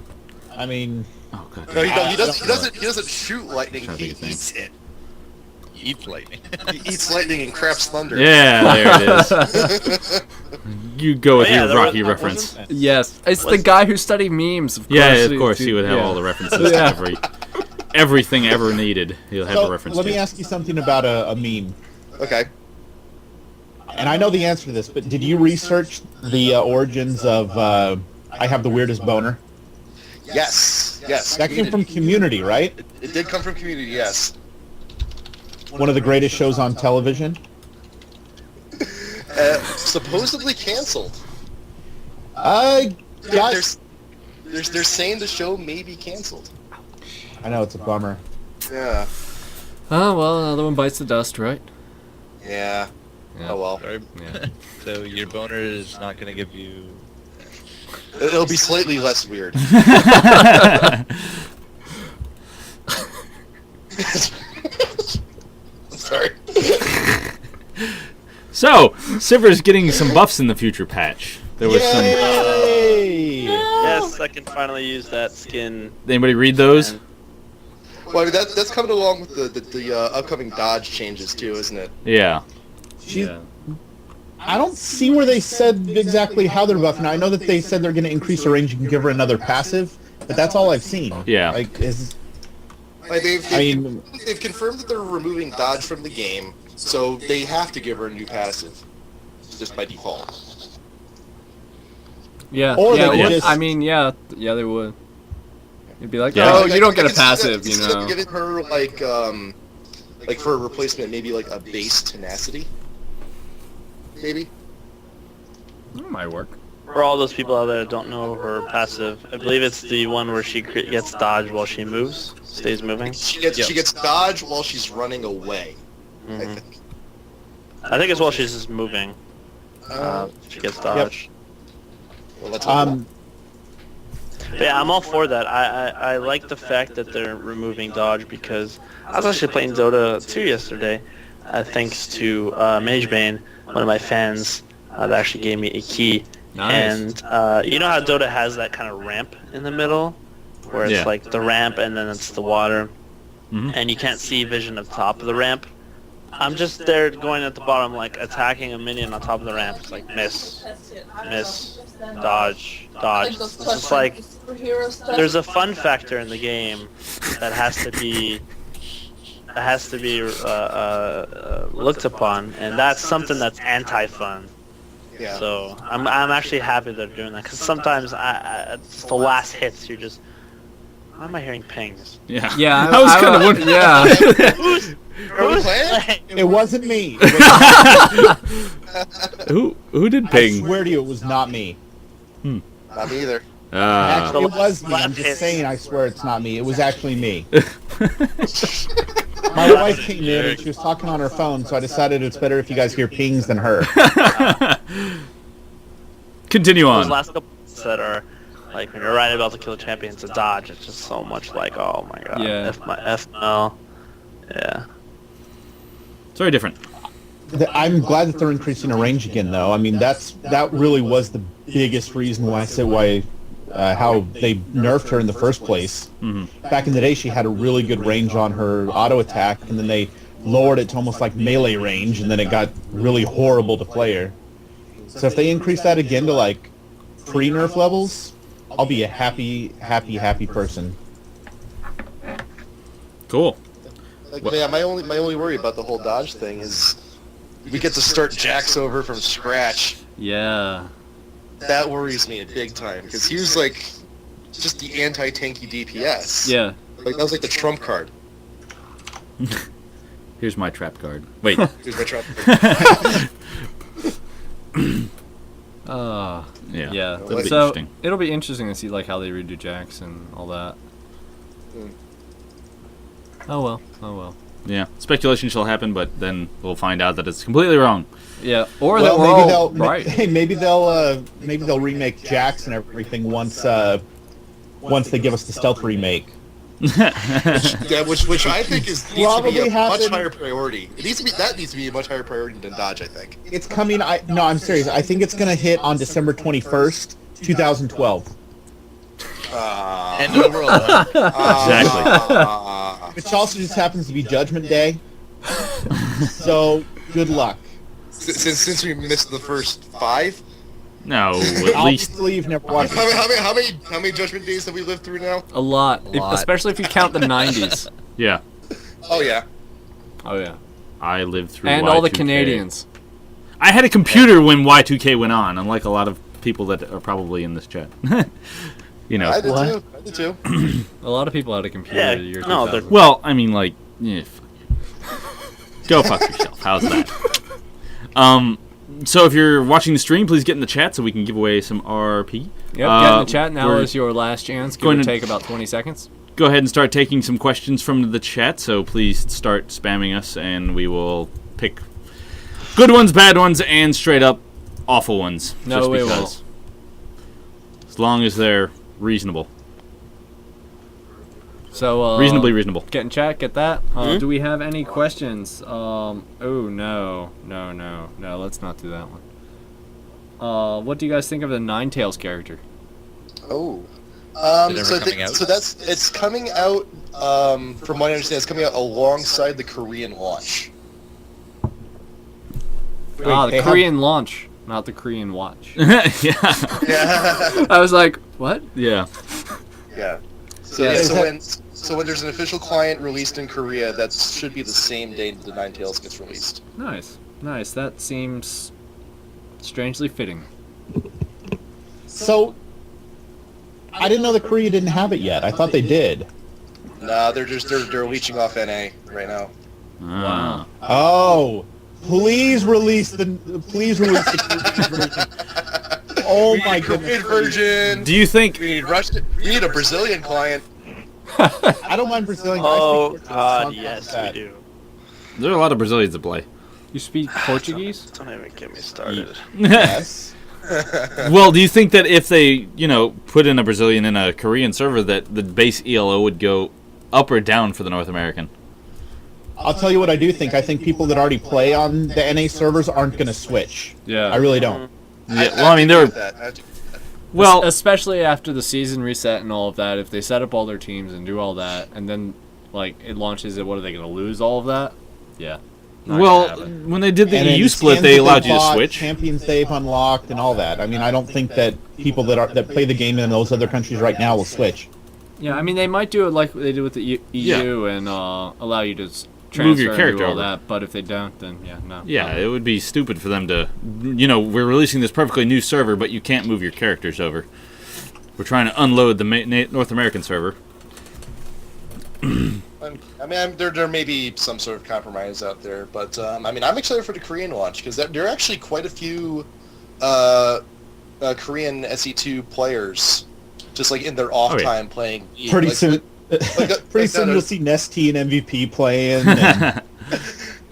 I mean, Oh, God. No, he doesn't shoot lightning. He eats it. Eats lightning. He eats lightning and craps thunder. Yeah, there it is. You go with Oh, yeah, your there Rocky was- reference. Yes, it's the guy who studied memes. Of course. Yeah, of course, he would have yeah. all the references to everything ever needed. He'll have so a reference let to. me ask you something about a meme. Okay. And I know the answer to this, but did you research the origins of I have the weirdest boner? Yes. That came from Community, right? It did come from Community. Yes. One of the greatest shows on television. Supposedly canceled. Guys, They're saying the show may be canceled. I know it's a bummer. Yeah. Oh, well, another one bites the dust, right? Yeah. Yeah. Oh well. Sorry. Yeah. So your boner is not going to give you... It'll be slightly less weird. Sorry. So, Siver's getting some buffs in the future patch. There was some. Yay! Yes, I can finally use that skin. Anybody read those? And Well, I mean, that's coming along with the upcoming dodge changes too, isn't it? Yeah. She's, Yeah. I don't see where they said exactly how they're buffing. I know that they said they're going to increase her range and give her another passive, but that's all I've seen. Yeah. Like, is Like I mean, they've confirmed that they're removing dodge from the game, so they have to give her a new passive, just by default. Yeah. Or yeah, they could well, just- I mean, yeah, they would. It'd be like, Yeah. oh, Like, you don't get a it's- passive, you instead of know. giving her like for a replacement, maybe like a base tenacity, maybe. That might work. for all those people out there that don't know her passive, I believe it's the one where she gets dodged while she moves, stays moving. She gets dodge while she's running away. I Mhm. think. I think it's while she's just moving. She gets dodged. Well, that's But yeah, I'm all for that. I like the fact that they're removing dodge because I was actually playing Dota 2 yesterday, thanks to Magebane, one of my fans that actually gave me a key. Nice. And you know how Dota has that kind of ramp in the middle, where it's Yeah. like the ramp and then it's the water, Mhm. and you can't see vision at the top of the ramp. I'm just there going at the bottom, like attacking a minion on top of the ramp. It's like miss, dodge, dodge. It's just like there's a fun factor in the game that has to be looked upon, and that's something that's anti-fun. Yeah. So I'm actually happy they're doing that because sometimes it's the last hits you're just. Why am I hearing pings? Yeah. Yeah, I was kind of wondering. Yeah. Are we playing? It wasn't me. Who did I ping? swear to you, it was not me. Not me either. Actually, it The was me. I'm last just hit. saying. I swear it's not me. It was actually me. My wife came in and she was talking on her phone, so I decided it's better if you guys hear pings than her. Continue Those on. last couple that are like when you're right about to kill a champion to dodge, it's just so much like, oh my god. Yeah. FML. Yeah. It's very different. I'm glad that they're increasing her range again, though. I mean, that really was the biggest reason why how they nerfed her in the first place. Mm-hmm. Back in the day, she had a really good range on her auto attack, and then they lowered it to almost like melee range, and then it got really horrible to play her. So if they increase that again to like pre-nerf levels, I'll be a happy person. Cool. Like, yeah, my only worry about the whole dodge thing is we get to start Jax over from scratch. Yeah. That worries me big time because he was like just the anti-tanky DPS. Yeah. Like that was like the trump card. Here's my trap card. Wait. Here's my trump card. Yeah. Yeah. That'll be So interesting. it'll be interesting to see like how they redo Jax and all that. Oh well. Oh well. Yeah. Speculation shall happen, but then we'll find out that it's completely wrong. Yeah. Or Well, that we're maybe all they'll right. hey, maybe they'll remake Jax and everything once they give us the stealth remake. Yeah, which I think needs to be Probably a much happen. higher priority. Needs to be a much higher priority than dodge. I think. It's coming. No, I'm serious. I think it's gonna hit on December 21st, 2012. End of the world. Exactly. Which also just happens to be Judgment Day. So good luck. Since we missed the first 5, No, at least. Obviously, you've never watched. how many Judgment Days have we lived through now? A lot. lot. Especially if you count the 90s. Yeah. Oh yeah. Oh yeah. I lived through And Y2K. all the Canadians. I had a computer when Y2K went on, unlike a lot of people that are probably in this chat. You know. I did What? too. I did too. A lot of people had a computer Yeah, the year no, 2000. Well, I mean, like, yeah, fuck you. Go fuck yourself. How's that? So if you're watching the stream, please get in the chat so we can give away some RP. Yep, get in the chat. Now we're is your last chance. Give going or to- take about 20 seconds. Go ahead and start taking some questions from the chat, so please start spamming us, and we will pick good ones, bad ones, and straight up awful ones. No, just we because. won't. As long as they're reasonable. So Reasonably reasonable. Get in chat, get that. Do we have any questions? Oh no, let's not do that one. What do you guys think of the Ninetales character? Oh. Is it ever coming out? So it's coming out. From what I understand, it's coming out alongside the Korean launch. The they have- Korean launch, not the Korean watch. Yeah. Yeah. I was like, what? Yeah. Yeah. So, Yeah. so when there's an official client released in Korea, that should be the same day the Ninetales gets released. Nice. That seems strangely fitting. So I didn't know that Korea didn't have it yet. I thought they did. Nah, they're leeching off NA right now. Ah. Oh, please release the Korean version. Oh my Korean goodness! version. Do you think... We need Russian. We need a Brazilian client. I don't mind Brazilian. Oh I speak god, Portuguese. yes That. we do. There are a lot of Brazilians that play. You speak Portuguese? Don't even get me started. Yes. Well, do you think that if they, put in a Brazilian in a Korean server, that the base ELO would go up or down for the North American? I'll tell you what I do think. I think people that already play on the NA servers aren't going to switch. Yeah. I really don't. Yeah, well, I mean, they're... Well, Especially after the season reset and all of that, if they set up all their teams and do all that, and then, it launches it, what are they going to lose all of that? Yeah. Not gonna happen. when they did the And then EU the split, skins they that allowed you to bought, switch. Champions they've unlocked and all that. I mean, I don't think that people that play the game in those other countries right now will switch. Yeah, I mean, they might do it like they did with the EU and allow you to move your transfer and character do all over. that. But if they don't, then no. Yeah, it would be stupid for them to, we're releasing this perfectly new server, but you can't move your characters over. We're trying to unload the North American server. I mean, there may be some sort of compromise out there, but I mean, I'm excited for the Korean launch because there are actually quite a few Korean SE2 players, just like in their off time playing. Pretty like, soon, pretty soon you'll see Nesty and MVP playing. And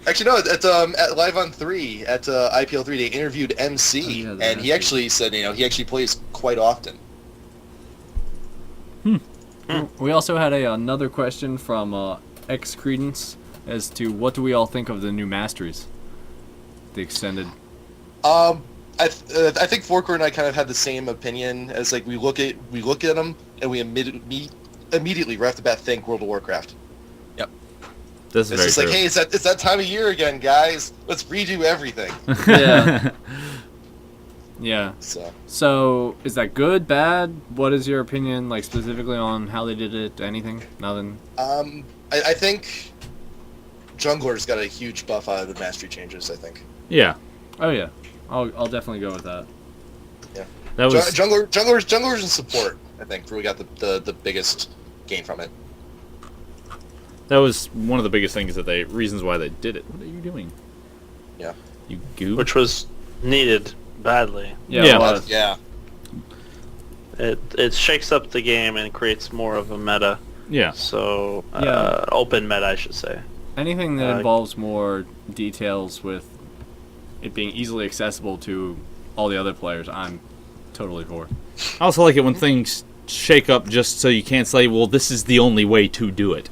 actually, no. At Live on 3 at IPL 3, they interviewed MC, and he actually said he actually plays quite often. We also had another question from X Credence as to what do we all think of the new Masteries, the extended. I think Forker and I kind of had the same opinion as we look at them and we immediately right off the bat think World of Warcraft. Yep. This is it's just very like, true. hey, it's that time of year again, guys. Let's redo everything. Yeah. Yeah. So is that good, bad? What is your opinion, specifically on how they did it? Anything? Nothing? I think Jungler's got a huge buff out of the mastery changes. I think. Yeah. Oh yeah, I'll definitely go with that. Yeah. That was Junglers in support. I think really got the biggest gain from it. That was one of the biggest reasons why they did it. What are you doing? Yeah. You goof. Which was needed badly. Yeah. It was. Yeah. It shakes up the game and creates more of a meta. Yeah. So Yeah. open meta, I should say. Anything that involves more details with it being easily accessible to all the other players, I'm totally for. I also like it when things shake up just so you can't say, well, this is the only way to do it,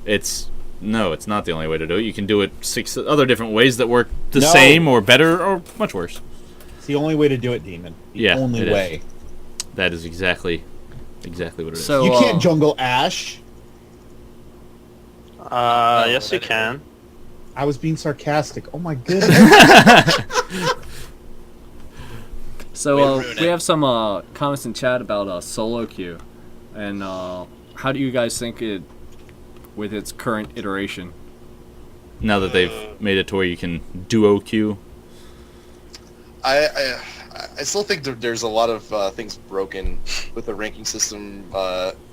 It's not the only way to do it. You can do it 6 other different ways that work the same or better or much worse. it's the only way to do it, Demon. The only way. That is exactly what it is. So You can't jungle Ashe. Yes, you can. I was being sarcastic. Oh my goodness. So we have some comments in chat about solo queue, and how do you guys think it with its current iteration? Now that they've made it to where you can duo queue. I still think there's a lot of things broken with the ranking system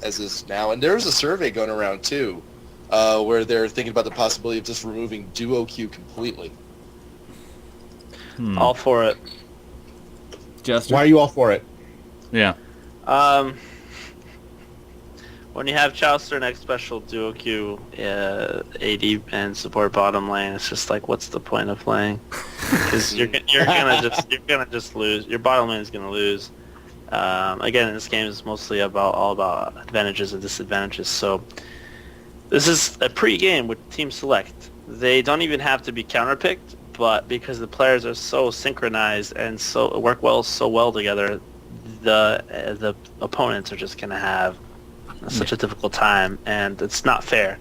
as is now, and there's a survey going around too, where they're thinking about the possibility of just removing duo queue completely. All for it. Jester? Why are you all for it? Yeah. When you have Chaucer next special duo queue, AD and support bottom lane, it's just like, what's the point of playing? Because you're gonna just lose. Your bottom lane is gonna lose. Again, in this game is mostly all about advantages and disadvantages. So this is a pre-game with Team Select. They don't even have to be counterpicked, but because the players are so synchronized and work so well together, the opponents are just gonna have such a difficult time, and it's not fair.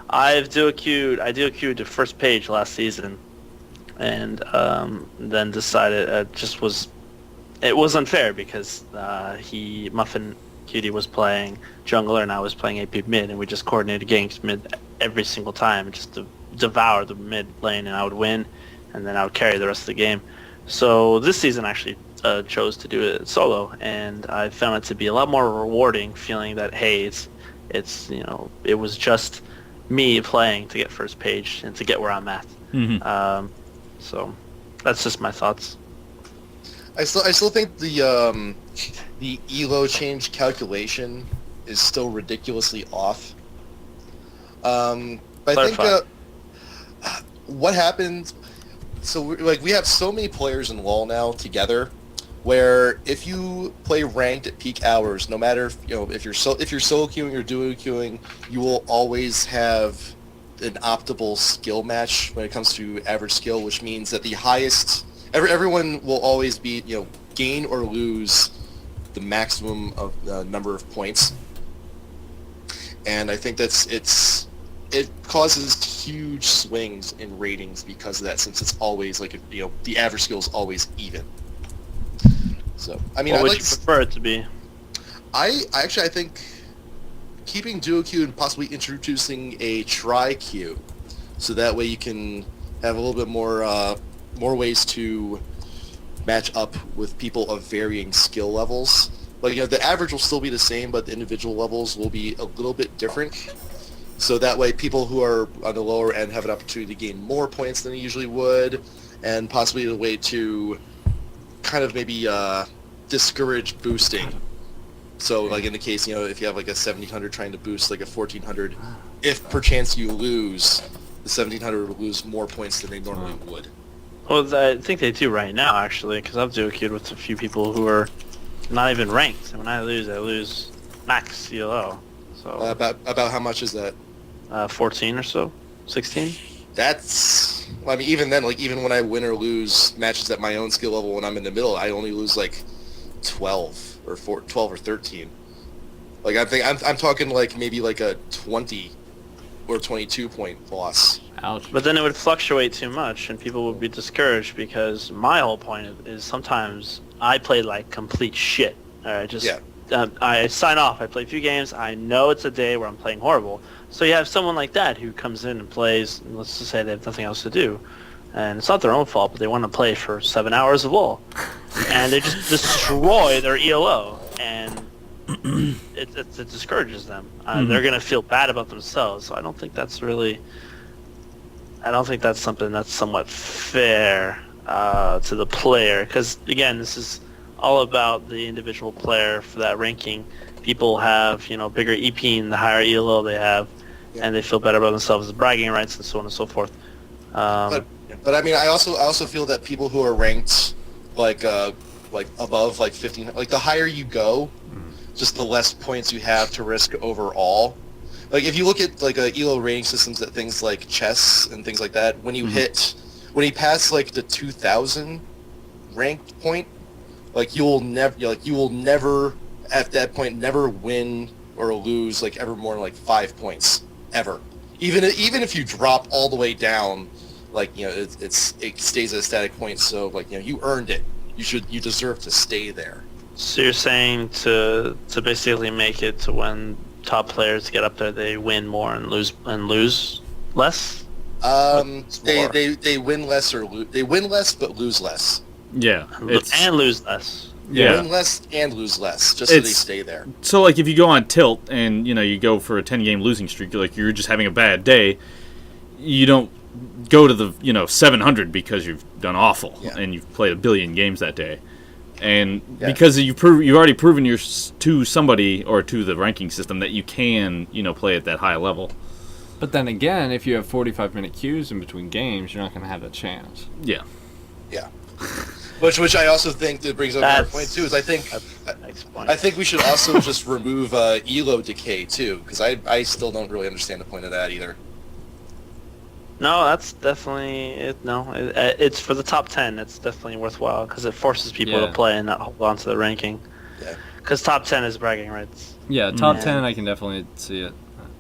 I duo queued to first page last season, and then decided it was unfair because Muffin Cutie was playing jungler and I was playing AP mid, and we just coordinated ganks mid every single time just to devour the mid lane, and I would win, and then I would carry the rest of the game. So this season I actually chose to do it solo, and I found it to be a lot more rewarding, feeling that hey, it was just me playing to get first page and to get where I'm at. Mm-hmm. So that's just my thoughts. I still think the elo change calculation is still ridiculously off. But I think what happens. So we have so many players in LoL now together, where if you play ranked at peak hours, no matter if you're solo queuing or duo queuing, you will always have an optimal skill match when it comes to average skill, which means that the highest everyone will always be gain or lose the maximum of number of points, and I think it causes huge swings in ratings because of that, since it's always the average skill is always even. So I mean, what would you prefer it to be? I think keeping duo queue and possibly introducing a tri queue, so that way you can have a little bit more ways to match up with people of varying skill levels. Like, the average will still be the same, but the individual levels will be a little bit different. So that way people who are on the lower end have an opportunity to gain more points than they usually would, and possibly a way to kind of maybe discourage boosting. So, like, in the case, if you have like a 1700 trying to boost like a 1400, if perchance you lose, the 1700 will lose more points than they normally would. Well, I think they do right now, actually, because I've duo queued with a few people who are not even ranked. And when I lose max CLO. So about how much is that? 14 or so, 16. That's, well, I mean, even then, like, even when I win or lose matches at my own skill level when I'm in the middle, I only lose like 12 or 13. Like, I'm talking like maybe like a 20 or 22 point loss. Ouch. But then it would fluctuate too much, and people would be discouraged, because my whole point is sometimes I play like complete shit. I sign off. I play a few games. I know it's a day where I'm playing horrible. So you have someone like that who comes in and plays, and let's just say they have nothing else to do. And it's not their own fault, but they want to play for 7 hours of LoL. And they just destroy their ELO. And it discourages them. They're going to feel bad about themselves. So I don't think that's something that's somewhat fair to the player. Because, again, this is all about the individual player for that ranking. People have, bigger EP and the higher ELO they have, and they feel better about themselves as bragging rights and so on and so forth. But I mean, I also feel that people who are ranked like above like 15, like the higher you go, just the less points you have to risk overall. Like, if you look at like ELO rating systems at things like chess and things like that, when you pass like the 2000 ranked point, like you will never at that point never win or lose like ever more than like 5 points ever. Even if you drop all the way down, like, it stays at a static point. So, like, you earned it. You deserve to stay there. So you're saying to basically make it to when top players get up there, they win more and lose less? They win less they win less but lose less. Yeah, and lose less. Yeah, win less and lose less, just so they stay there. So, like, if you go on tilt and you go for a 10-game losing streak, you're just having a bad day, you don't go to the 700 because you've done awful and you've played a billion games that day, and because you've already proven to somebody or to the ranking system that you can play at that high level. But then again, if you have 45-minute queues in between games, you're not going to have a chance. Yeah. Which I also think that brings up another point too. Is I think we should also just remove ELO decay too, because I still don't really understand the point of that either. No, that's definitely it. No, it's for the top 10. It's definitely worthwhile because it forces people to play and not hold on to the ranking. Yeah. Because top 10 is bragging rights. Yeah, top 10, I can definitely see it.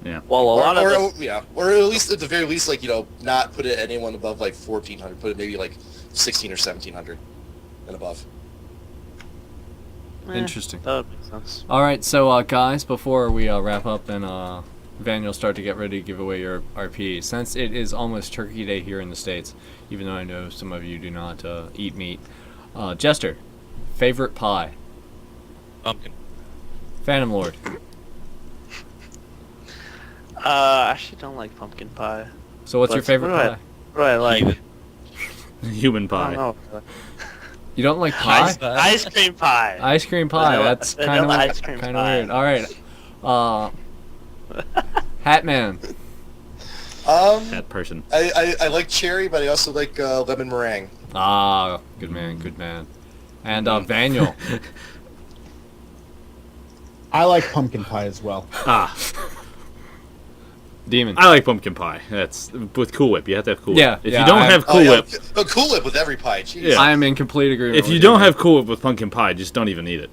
Yeah. Well, or at least at the very least, like, not put it anyone above like 1400. Put it maybe like 16 or 1700 and above. Interesting. That would make sense. All right, so guys, before we wrap up and Van, you'll start to get ready to give away your RP. Since it is almost Turkey Day here in the States, even though I know some of you do not eat meat. Jester, favorite pie? Pumpkin. Phantom Lord. I actually don't like pumpkin pie. So what's your favorite pie? What do I like? Human pie. I don't know. You don't like pie? Ice cream pie. Ice cream pie. That's kind of weird. All right. Hatman. Hatperson. I like cherry, but I also like lemon meringue. Ah, good man. And Vaniel. I like pumpkin pie as well. Demon. I like pumpkin pie. That's with Cool Whip. You have to have Cool Whip. Yeah. If you don't have Cool Whip, Cool Whip with every pie. Jeez. Yeah. I am in complete agreement. If you don't have Cool Whip with pumpkin pie, just don't even eat it.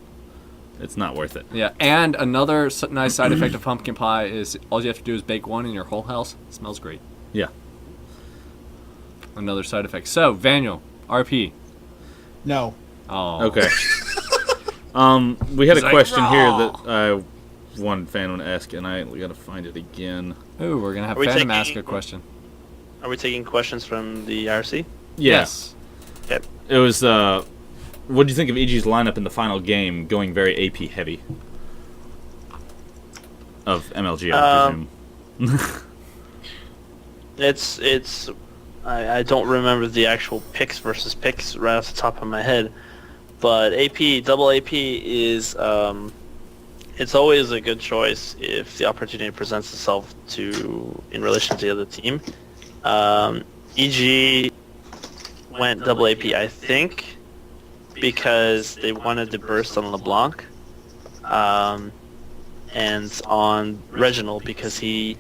It's not worth it. Yeah, and another nice side effect of pumpkin pie is all you have to do is bake one in your whole house. It smells great. Yeah. Another side effect. So, Vaniel, RP. No. Oh. Okay. We had a question here that one fan want to ask, and we got to find it again. Ooh, we're gonna have Are we Phantom taking- ask a question. Are we taking questions from the RC? Yes. Okay. It was, what do you think of EG's lineup in the final game going very AP heavy? Of MLG, I presume. It's I don't remember the actual picks versus picks right off the top of my head, but double AP is it's always a good choice if the opportunity presents itself in relation to the other team. EG went double AP, I think, because they wanted to burst on LeBlanc, and on Reginald because he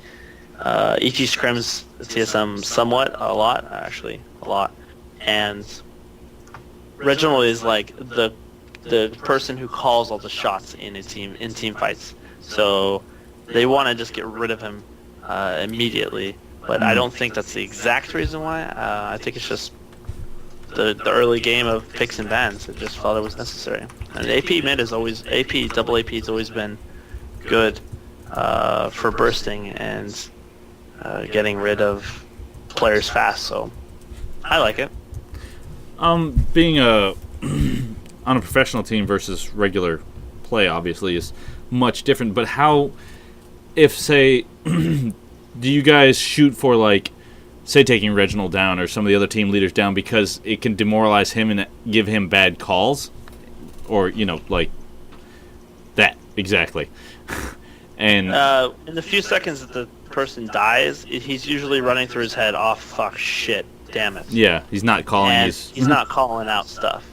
EG scrims TSM a lot, and Reginald is like the person who calls all the shots in team fights. So they want to just get rid of him immediately. But I don't think that's the exact reason why. I think it's just the early game of picks and bans. It just felt it was necessary. And double AP has always been good for bursting and getting rid of players fast. So I like it. Being on a professional team versus regular play obviously is much different. But how, if say, do you guys shoot for like, say, taking Reginald down or some of the other team leaders down because it can demoralize him and give him bad calls, or like that exactly? And in the few seconds that the person dies, he's usually running through his head, "Oh fuck, shit, damn it." Yeah, he's not calling. And he's not calling out stuff.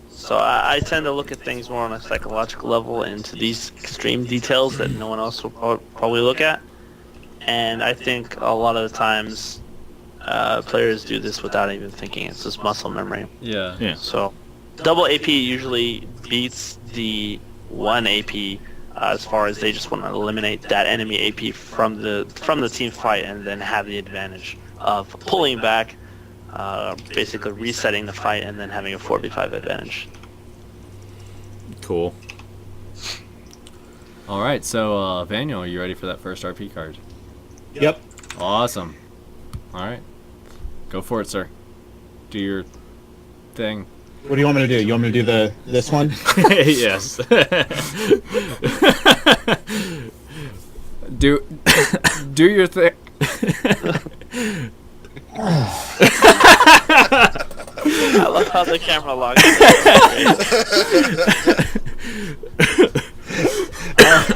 So I tend to look at things more on a psychological level into these extreme details that no one else will probably look at. And I think a lot of the times players do this without even thinking. It's just muscle memory. Yeah. So double AP usually beats the one AP as far as they just want to eliminate that enemy AP from the team fight and then have the advantage of pulling back, basically resetting the fight and then having a 4v5 advantage. Cool. All right, so Vaniel, are you ready for that first RP card? Yep. Awesome. All right, go for it, sir. Do your thing. What do you want me to do? You want me to do this one? Yes. do your thing. I love how the camera logs.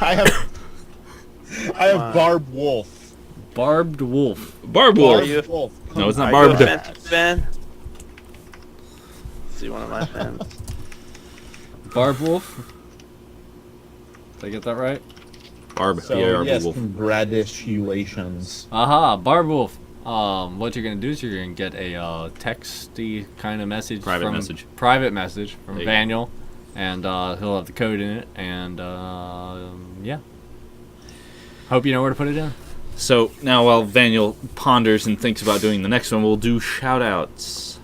I have Barb Wolf. Barbed wolf. Barb Wolf. No, it's not Barbed. Fan? See one of my fans. Barb wolf. Did I get that right? Barb. So B-A-R-B yes, Wolf. congratulations. Aha, Barb wolf. What you're gonna do is you're gonna get a texty kind of message, Private message from There you go. Vaniel, and he'll have the code in it, and yeah. Hope you know where to put it in. So now while Vaniel ponders and thinks about doing the next one, we'll do shout-outs.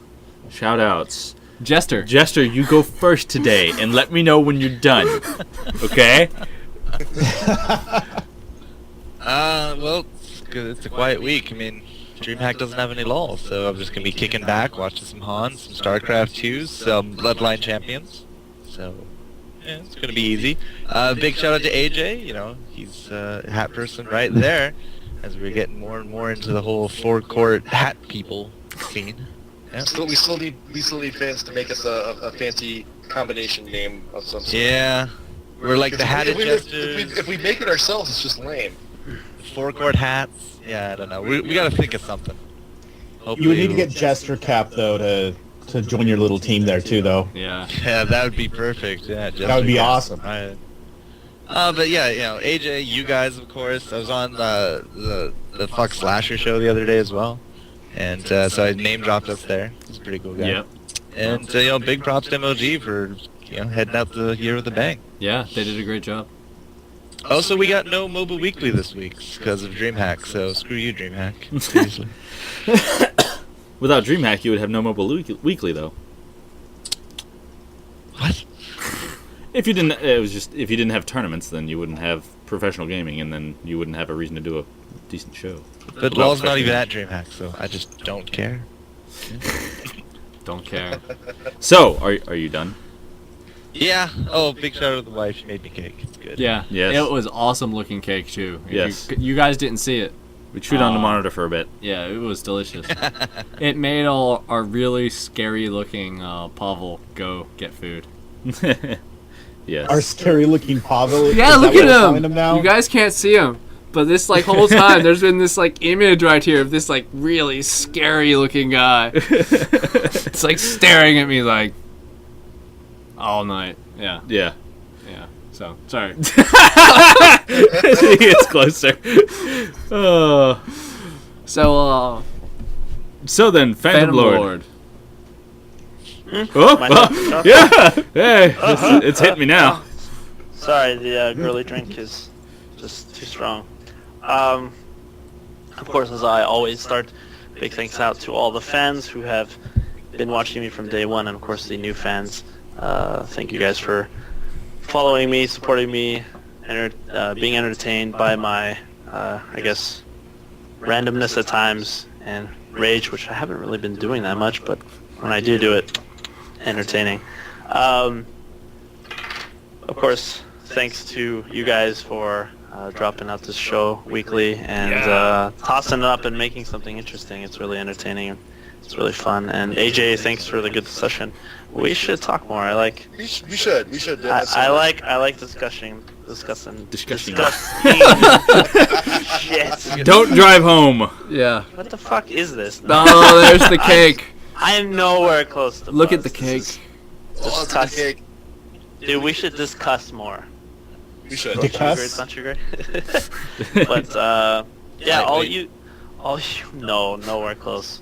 Shout-outs. Jester. Jester, you go first today, and let me know when you're done. Okay? Well, it's a quiet week. I mean, DreamHack doesn't have any lulls, so I'm just gonna be kicking back, watching some Hans, some StarCraft 2s, some Bloodline Champions. So, yeah, it's gonna be easy. Big shout out to AJ. He's Hatperson right there, as we're getting more and more into the whole four-court hat people scene. Yeah. We still need fans to make us a fancy combination name of some sort. Yeah, we're like the hatted jesters. If we make it ourselves, it's just lame. Four-court hats. Yeah, I don't know. We gotta think of something. You would need to get Jester Cap though to join your little team there too, though. Yeah. Yeah, that would be perfect. Yeah, That would be awesome. Right. But yeah, AJ, you guys, of course. I was on the Fuck Slasher show the other day as well, and so I name dropped us there. He's a pretty cool guy. Yep. And big props to MLG for heading out the year with a bang. Yeah, they did a great job. Also, we got no Mobile Weekly this week because of DreamHack, so screw you, DreamHack. Seriously. Without DreamHack, you would have no Mobile Weekly, though. What? If you didn't, it was just if you didn't have tournaments, then you wouldn't have professional gaming, and then you wouldn't have a reason to do a decent show. But LOL's not even at DreamHack, so I just don't care. Don't care. So, are you done? Yeah. Oh, big shout out to the wife. She made me cake. It's good. Yeah. Yes. It was awesome looking cake too. Yes. You guys didn't see it. We chewed on the monitor for a bit. Yeah, it was delicious. It made our really scary looking Pavel go get food. Yes. Our scary looking Pavel. Yeah, is that look what we're at calling him. now? You guys can't see him, but this like whole time there's been this like image right here of this like really scary looking guy. It's like staring at me like all night. Yeah. Yeah. Yeah. So sorry. As he gets closer. Oh. So then, Phantom Lord. Oh, My well, turn? yeah. Hey, it's hit me now. Sorry, the girly drink is just too strong. Of course, as I always start, big thanks out to all the fans who have been watching me from day one, and of course the new fans. Thank you guys for following me, supporting me, being entertained by my, I guess, randomness at times and rage, which I haven't really been doing that much, but when I do it, entertaining. Of course, thanks to you guys for dropping out this show weekly and tossing it up and making something interesting. It's really entertaining. It's really fun. And AJ, thanks for the good discussion. We should talk more. I like. We should. I like discussing. Discussing. Shit. Don't drive home. Yeah. What the fuck is this? Oh, there's the cake. I am nowhere close to. Look at buzz. the cake. Oh, Discuss. the cake. Dude, we should discuss more. We should. Discuss? Not sugar. But yeah, nowhere close.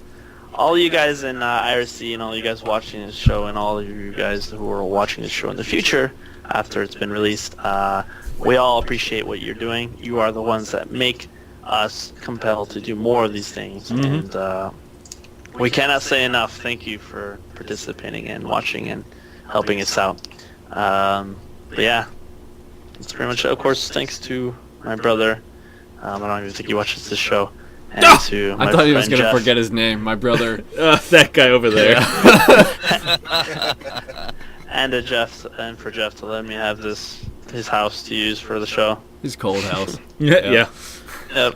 All you guys in IRC and all you guys watching this show and all of you guys who are watching this show in the future after it's been released, we all appreciate what you're doing. You are the ones that make us compelled to do more of these things, and we cannot say enough. Thank you for participating and watching and helping us out. But yeah, that's pretty much it. Of course, thanks to my brother. I don't even think he watches this show. And to my I thought he was friend gonna Jeff. forget his name. My brother. That guy over there. And to Jeff, and for Jeff to let me have his house to use for the show. His cold house. Yeah. Yep.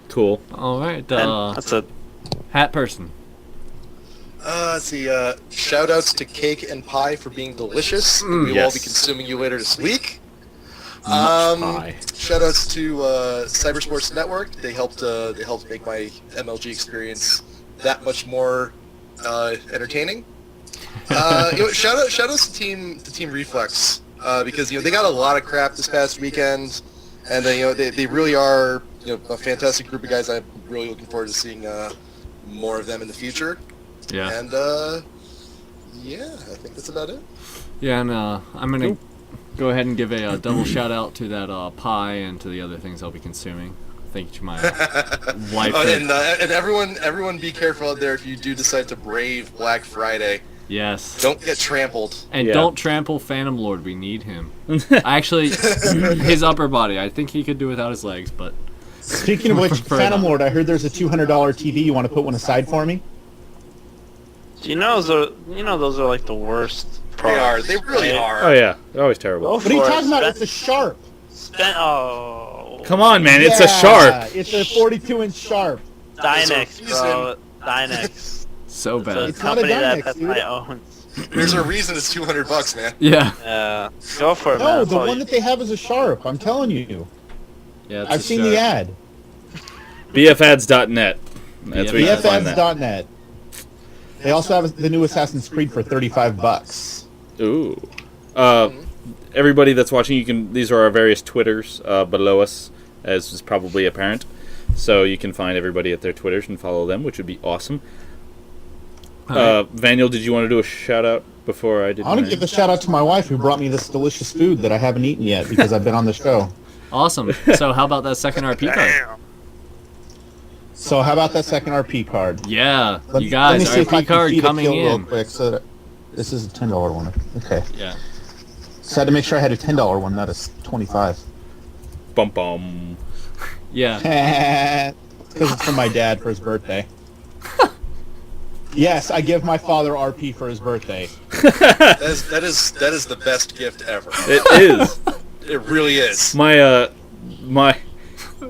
Cool. All right. And that's it. Hatperson. Let's see. Shout outs to Cake and Pie for being delicious. We will all be yes. consuming you later this week. Pie. Shout outs to Cybersports Network. They helped make my MLG experience that much more entertaining. Shout outs to Team Reflex because they got a lot of crap this past weekend, and they really are a fantastic group of guys. I'm really looking forward to seeing more of them in the future. Yeah. And yeah, I think that's about it. Yeah, and I'm gonna go ahead and give a double shout out to that pie and to the other things I'll be consuming. Thank you to my wife. And everyone be careful out there if you do decide to brave Black Friday. Yes. Don't get trampled. And Yeah. don't trample Phantom Lord. We need him. Actually, his upper body. I think he could do without his legs, but Speaking of which, Prefer Phantom not. Lord, I heard there's a $200 TV. You want to put one aside for me? Do you know those are like the worst. They are. products, They really right? are. Oh yeah, they're always terrible. Go What are you for it. talking about? Spend- It's a Sharp. Come on, man, it's a sharp. It's a 42-inch Sharp. Dynex, bro. Dynex. so It's a bad. It's not a company that Dynex, Best dude. Buy owns. There's a reason it's $200, man. Yeah. Go for it, man. No, That's the all one you- that they have is a Sharp. I'm telling you. Yeah. I've seen the ad. BFAds.net. That's where you can find that. BFS.net. They also have the new Assassin's Creed for $35. Ooh. Everybody that's watching, these are our various Twitters below us, as is probably apparent. So you can find everybody at their Twitters and follow them, which would be awesome. Vaniel, did you want to do a shout out before I did? I want to mine? give a shout out to my wife who brought me this delicious food that I haven't eaten yet because I've been on the show. Awesome. So how about that second RP card? Damn. So how about that second RP card? Yeah. Let You me guys, see if I RP can card feed a coming kill real in. quick. So this is a $10 one. Okay. Yeah. So I had to make sure I had a $10 one, not a $25. Bum bum. Yeah. Because it's from my dad for his birthday. Yes, I give my father RP for his birthday. That is the best gift ever. It is. It really is. My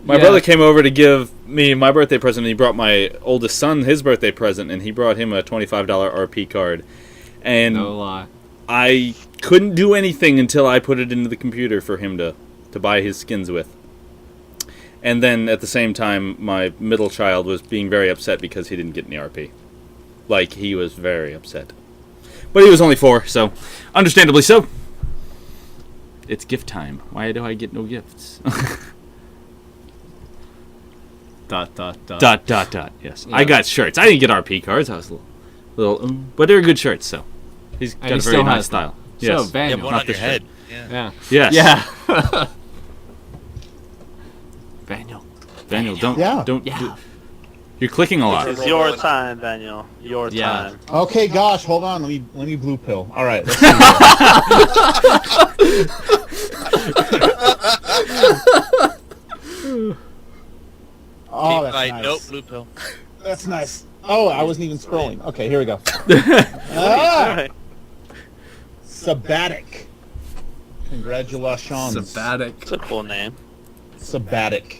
brother came over to give me my birthday present, and he brought my oldest son his birthday present, and he brought him a $25 RP card. And No lie. I couldn't do anything until I put it into the computer for him to buy his skins with. And then at the same time, my middle child was being very upset because he didn't get any RP. Like, he was very upset. But he was only 4, so understandably so. It's gift time. Why do I get no gifts? ... Yes. Yeah. I got shirts. I didn't get RP cards. I was a little but they were good shirts, so. He's got he a very still nice has style. So, Yes. Van, You have one Not on your this head. Yeah. yeah. Yes. Yeah. Daniel, don't. Yeah. Don't. You're clicking a lot. It's your time, Daniel. Your time. Okay, gosh, hold on. Let me blue pill. All right. Let's see. Oh, that's nice. Nope, blue pill. That's nice. Oh, I wasn't even scrolling. Okay, here we go. Alright. Sabbatic. Congratulations. Sabbatic. It's a cool name. Sabbatic.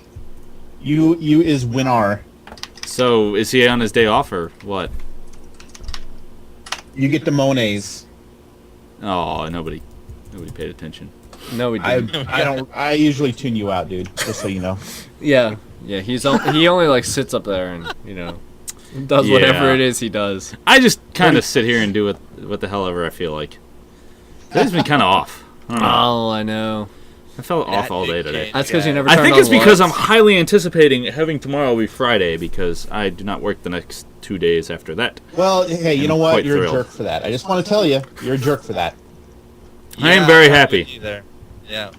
You is winner. So, is he on his day off or what? You get the Monets. Oh, nobody paid attention. No, we didn't. I usually tune you out, dude. Just so you know. Yeah. He only like sits up there and does whatever Yeah. it is he does. I just kind of sit here and do what the hell ever I feel like. Today's been kind of off. I don't know. Oh, I know. I felt off all day today. That's because you never. I turned think on it's because I'm lights. highly anticipating having tomorrow be Friday because I do not work the next 2 days after that. Well, hey, you know I'm what? quite You're thrilled. a jerk for that. I just want to tell you, you're a jerk for that. I am very I'm happy. with you there. Yeah.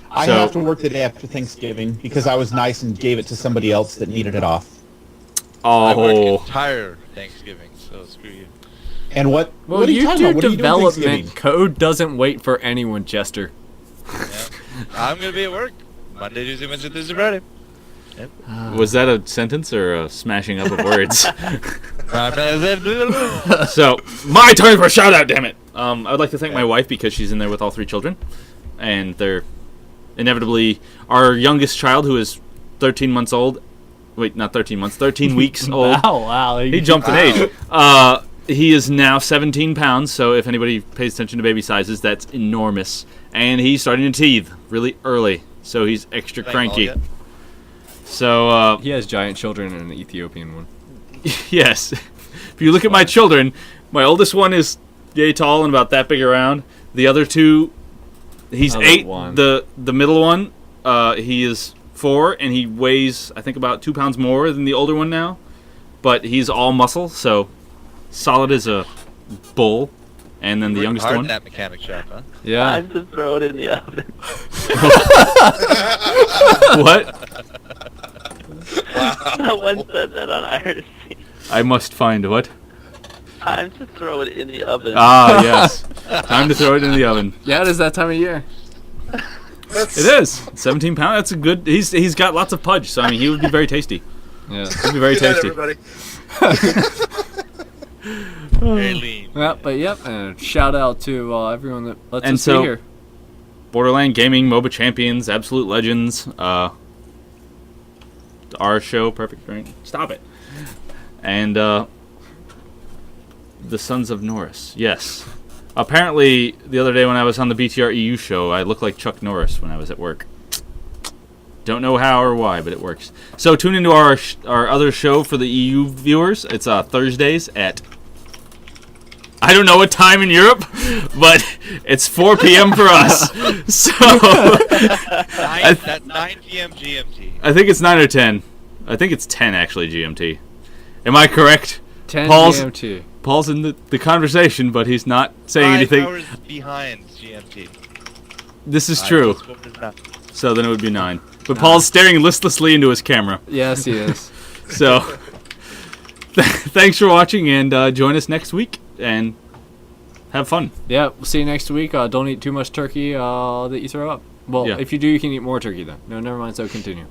I So- have to work the day after Thanksgiving because I was nice and gave it to somebody else that needed it off. I work Oh, entire Thanksgiving, so screw you. And what? Well, what are you you talking do about? What are you doing development. Thanksgiving? Code doesn't wait for anyone, Chester. Yeah. I'm gonna be at work Monday, Tuesday, Wednesday, Thursday, Friday. was that a sentence or a smashing up of words? So, my turn for a shout out, damn it! I would like to thank my wife because she's in there with all 3 children. And they're inevitably our youngest child, who is 13 months old. Wait, not 13 months, 13 weeks old. Wow. He jumped an age. He is now 17 pounds, so if anybody pays attention to baby sizes, that's enormous. And he's starting to teeth really early, so he's extra cranky. So, He has giant children and an Ethiopian one. yes. If you look at my children, my oldest one is yay tall and about that big around. The other 2, he's Other 8. one. The middle one, he is 4, and he weighs, I think, about 2 pounds more than the older one now. But he's all muscle, so solid as a bull. And then the youngest hard one. in that mechanic shop, huh? Yeah. Time to throw it in the oven. What? Someone said that on IRC. I must find what? Time to throw it in the oven. Ah, yes. Time to throw it in the oven. Yeah, it is that time of year. It is 17 pounds. That's a good. He's got lots of pudge, so I mean he would be very tasty. Yeah. He'd be very Good night, tasty. everybody. Very lean. Yeah, but yep, and shout out to everyone that lets And us so- be here. Borderland Gaming, MOBA Champions, Absolute Legends, our show, Perfect Drink. Stop it. And the Sons of Norris. Yes. Apparently, the other day when I was on the BTR EU show, I looked like Chuck Norris when I was at work. Don't know how or why, but it works. So tune into our other show for the EU viewers. It's Thursdays at, I don't know what time in Europe, but it's 4 p.m. for us. So That's 9 p.m. GMT. I think it's 9 or 10. I think it's 10 actually GMT. Am I correct? 10 Paul's- GMT. Paul's in the conversation, but he's not saying 5 anything. hours behind GMT. this is true. So then it would be 9. But Paul's staring listlessly into his camera. Yes, he is. So thanks for watching, and join us next week. And have fun. Yeah, we'll see you next week. Don't eat too much turkey that you throw up. Well, Yeah. if you do, you can eat more turkey then. No, never mind. So continue.